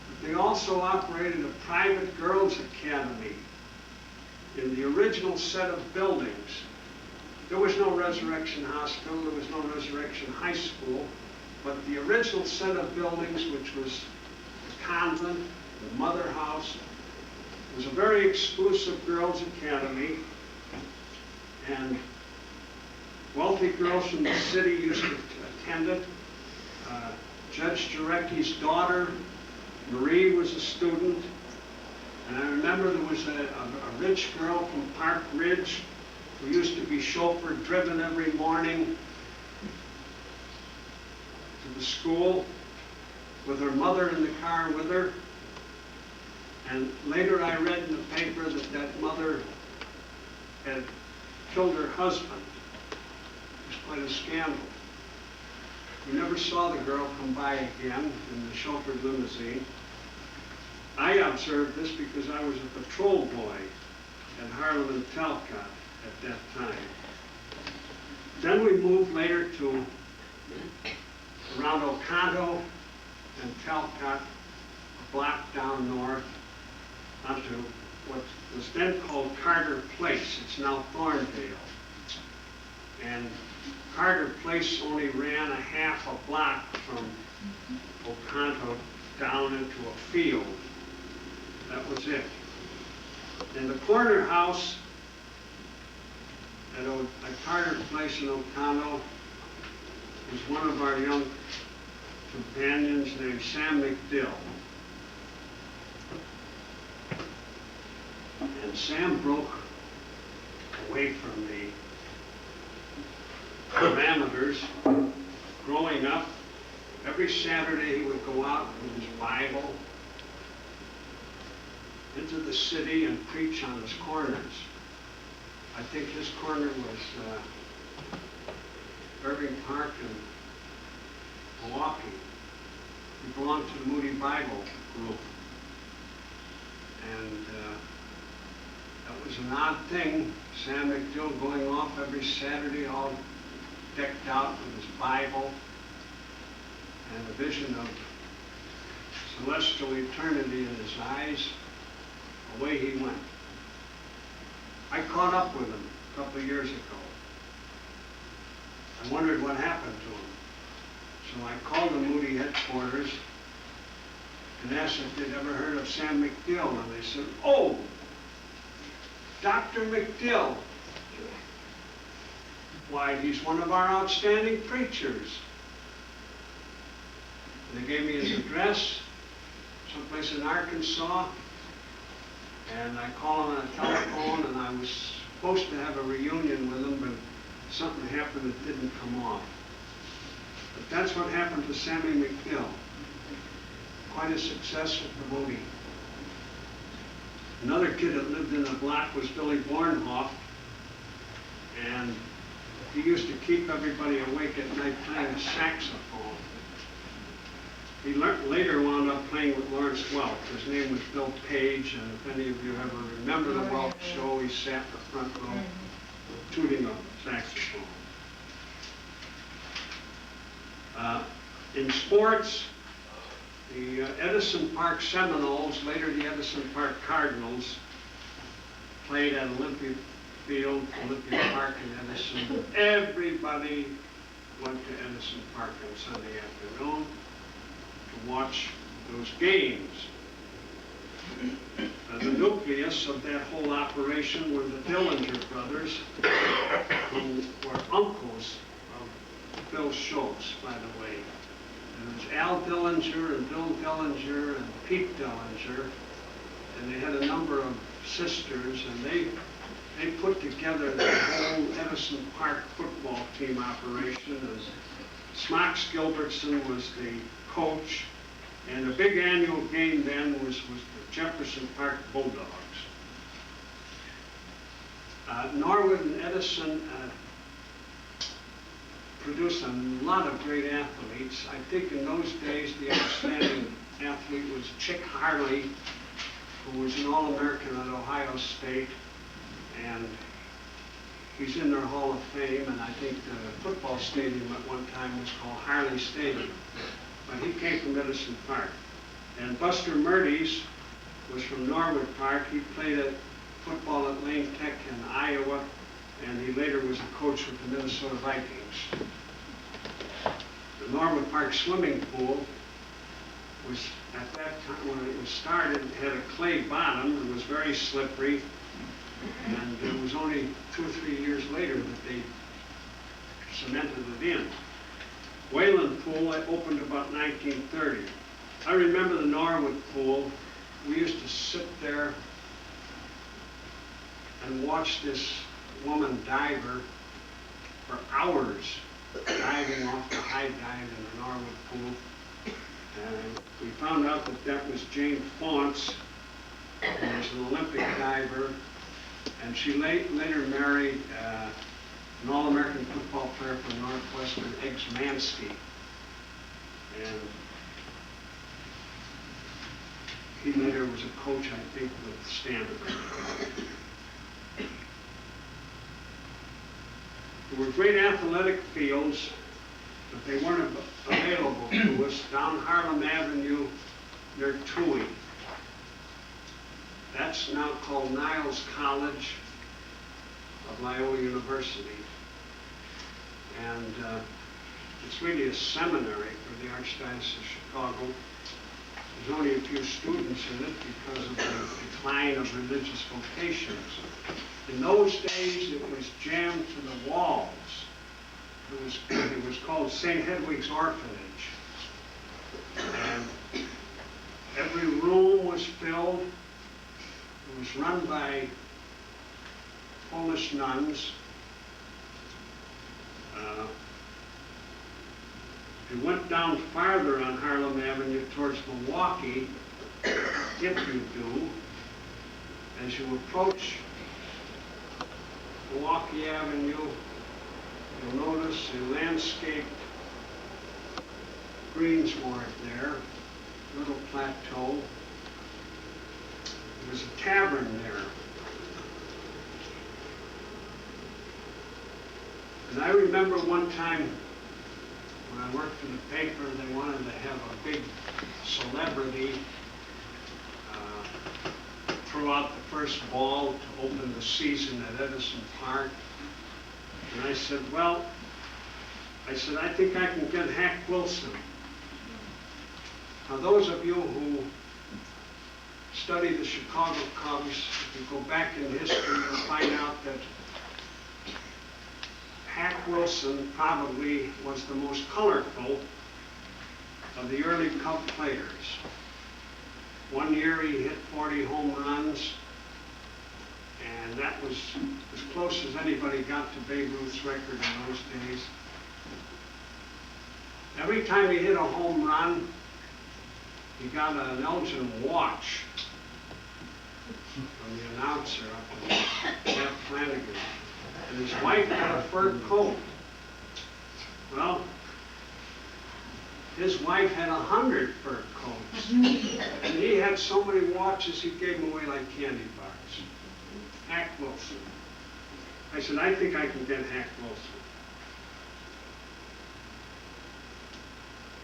but they also operated a private girls' academy in the original set of buildings. There was no Resurrection Hospital, there was no Resurrection High School, but the original set of buildings, which was the convent, the mother house, was a very exclusive girls' academy, and wealthy girls from the city used to attend it. Judge Jarecki's daughter, Marie, was a student, and I remember there was a rich girl from Park Ridge who used to be chauffeured, driven every morning to the school with her mother in the car with her. And later I read in the paper that that mother had killed her husband. It was quite a scandal. We never saw the girl come by again in the chauffeured limousine. I observed this because I was a patrol boy at Harlem and Talcott at that time. Then we moved later to around Oconto and Talcott, a block down north, onto what was then called Carter Place. It's now Thorndale. And Carter Place only ran a half a block from Oconto down into a field. That was it. And the corner house at Carter Place in O'Connell was one of our young companions named Sam McDill. And Sam broke away from the parameters. Growing up, every Saturday he would go out with his Bible into the city and preach on his corners. I think his corner was Irving Park and Milwaukee. He belonged to the Moody Bible group. And that was an odd thing, Sam McDill going off every Saturday all decked out with his Bible and a vision of celestial eternity in his eyes. Away he went. I caught up with him a couple of years ago. I wondered what happened to him. So I called the Moody headquarters and asked if they'd ever heard of Sam McDill, and they said, "Oh, Dr. McDill. Why, he's one of our outstanding preachers." And they gave me his address, someplace in Arkansas, and I called him on a telephone, and I was supposed to have a reunion with him, but something happened that didn't come off. But that's what happened to Sammy McDill. Quite a success at the Moody. Another kid that lived in the block was Billy Bornhoff, and he used to keep everybody awake at night playing the saxophone. He later wound up playing with Lawrence Welk. His name was Bill Page, and if any of you ever remember the Welk show, he sat in the front row tooting a saxophone. In sports, the Edison Park Seminoles, later the Edison Park Cardinals, played at Olympia Field, Olympia Park in Edison. Everybody went to Edison Park on Sunday afternoon to watch those games. The nucleus of that whole operation were the Dillinger brothers, who were uncles of Bill Schultz, by the way. It was Al Dillinger and Bill Dillinger and Pete Dillinger, and they had a number of sisters, and they put together the whole Edison Park football team operation. As Smocks Gilbertson was the coach, and the big annual game then was the Jefferson Park Bulldogs. Norwood and Edison produced a lot of great athletes. I think in those days the outstanding athlete was Chick Harley, who was an All-American at Ohio State, and he's in their Hall of Fame, and I think the football stadium at one time was called Harley Stadium. But he came from Edison Park. And Buster Murdy's was from Norwood Park. He played football at Lane Tech in Iowa, and he later was a coach with the Minnesota Vikings. The Norwood Park swimming pool was, at that time when it was started, it had a clay bottom and was very slippery, and it was only 2 or 3 years later that they cemented it in. Wayland Pool opened about 1930. I remember the Norwood Pool. We used to sit there and watch this woman diver for hours, diving off the high dive in the Norwood Pool. And we found out that that was Jane Faunce, who was an Olympic diver, and she later married an All-American football player from Northwestern, Eggs Mansky. And he later was a coach, I think, with Stanford. There were great athletic fields, but they weren't available to us down Harlem Avenue near Toohey. That's now called Niles College of Loyola University. And it's really a seminary for the Archdiocese of Chicago. There's only a few students in it because of the decline of religious vocations. In those days, it was jammed to the walls. It was called St. Hedwig's Orphanage. And every room was filled. It was run by Polish nuns. If you went down farther on Harlem Avenue towards Milwaukee, if you do, as you approach Milwaukee Avenue, you'll notice a landscaped greensward there, little plateau. There's a tavern there. And I remember one time when I worked in the paper, they wanted to have a big celebrity throw out the first ball to open the season at Edison Park. And I said, well, I think I can get Hack Wilson. Now, those of you who study the Chicago Cubs, if you go back in history, you'll find out that Hack Wilson probably was the most colorful of the early Cub players. One year he hit 40 home runs, and that was as close as anybody got to Babe Ruth's record in those days. Every time he hit a home run, he got an Elgin watch from the announcer up in Jeff Flanagan. And his wife had a fur coat. Well, his wife had 100 fur coats. And he had so many watches, he gave them away like candy bars. Hack Wilson. I said, I think I can get Hack Wilson.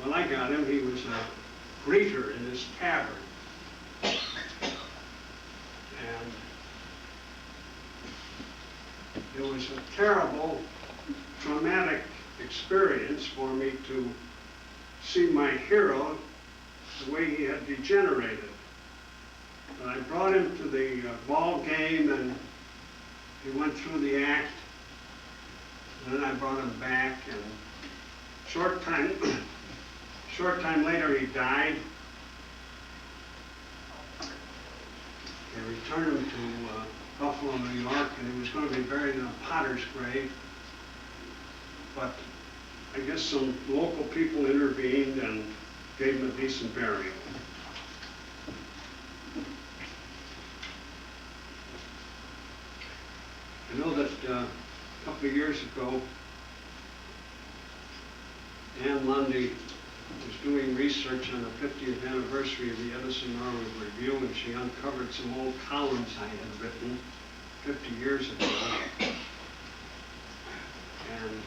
Well, I got him. He was a greeter in his tavern. And it was a terrible, traumatic experience for me to see my hero the way he had degenerated. And I brought him to the ball game, and he went through the act. And then I brought him back, and short time later he died. They returned him to Buffalo, New York, and he was going to be buried in a potter's grave. But I guess some local people intervened and gave him a decent burial. I know that a couple of years ago, Ann Lundy was doing research on the 50th anniversary of the Edison Norwood Review, and she uncovered some old columns I had written 50 years ago. And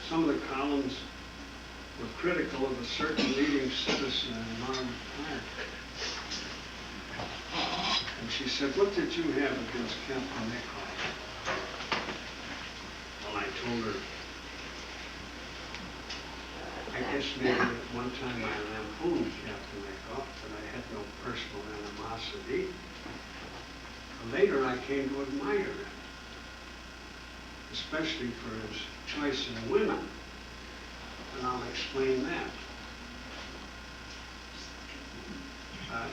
some of the columns were critical of a certain leading citizen in Norwood Park. And she said, what did you have against Captain Nichols? Well, I told her, I guess maybe at one time I lampooned Captain Nichols, but I had no personal animosity. Later I came to admire him, especially for his choice in women. And I'll explain that.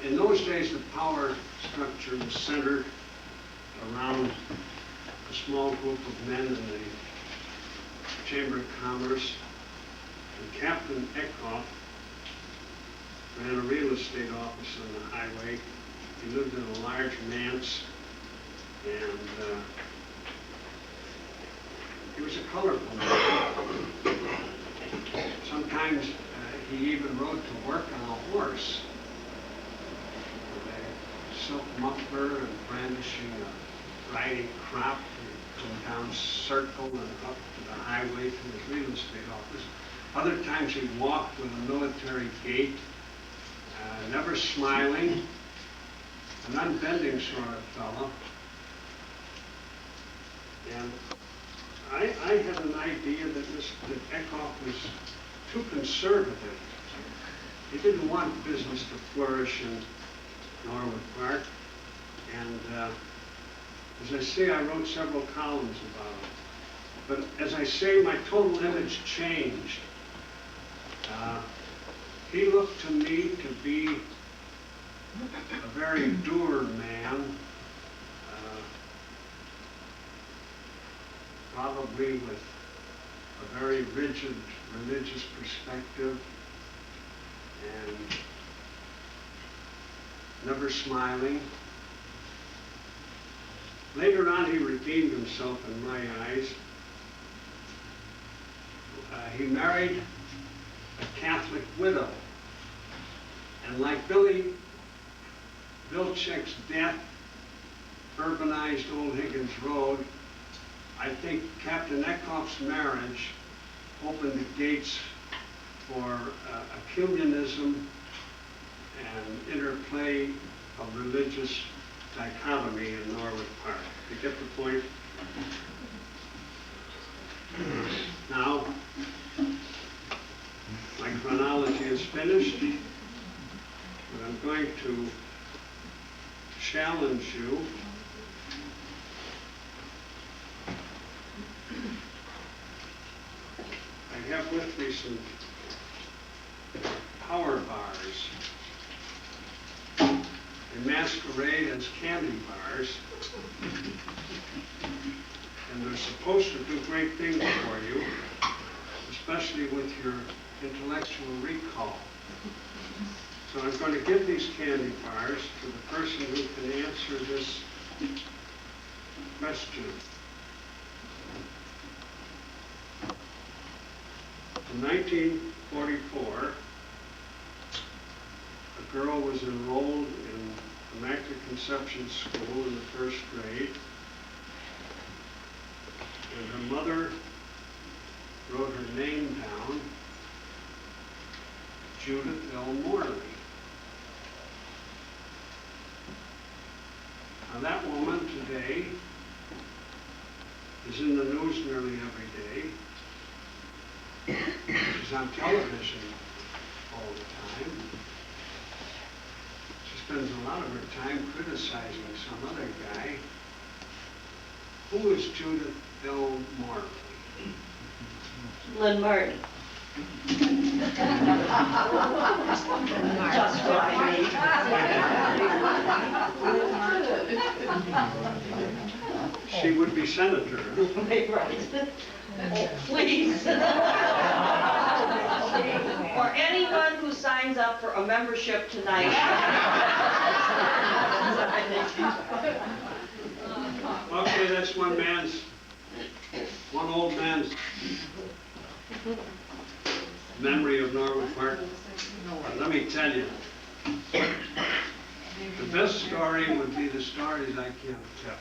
In those days, the power structure was centered around a small group of men in the Chamber of Commerce. And Captain Eckhoff ran a real estate office on the highway. He lived in a large manse, and he was a colorful man. Sometimes he even rode to work on a horse with a silk muffler and brandishing a riding crop. He'd come down Circle and up to the highway to his real estate office. Other times he walked with a military gait, never smiling, an unbending sort of fellow. And I had an idea that Eckhoff was too conservative. He didn't want business to flourish in Norwood Park. And As I say, I wrote several columns about him. But as I say, my total image changed. He looked to me to be a very dour man, probably with a very rigid religious perspective and never smiling. Later on, he redeemed himself in my eyes. He married a Catholic widow. And like Bill Chick's death urbanized Old Higgins Road, I think Captain Eckhoff's marriage opened the gates for ecumenism and interplay of religious dichotomy in Norwood Park. You get the point? Now, my chronology is finished, but I'm going to challenge you I have with me some power bars. They masquerade as candy bars, and they're supposed to do great things for you, especially with your intellectual recall. So I'm going to give these candy bars to the person who can answer this question. In 1944, a girl was enrolled in Immaculate Conception School in the first grade, and her mother wrote her name down, Judith L. Morley. Now that woman today is in the news nearly every day. She's on television all the time. She spends a lot of her time criticizing some other guy. Who is Judith L. Morley? Lynn Martin. Just right. She would be senator. Right. Oh, please. Or anyone who signs up for a membership tonight. Okay, that's one old man's memory of Norwood Park. Let me tell you, the best story would be the stories I can't tell.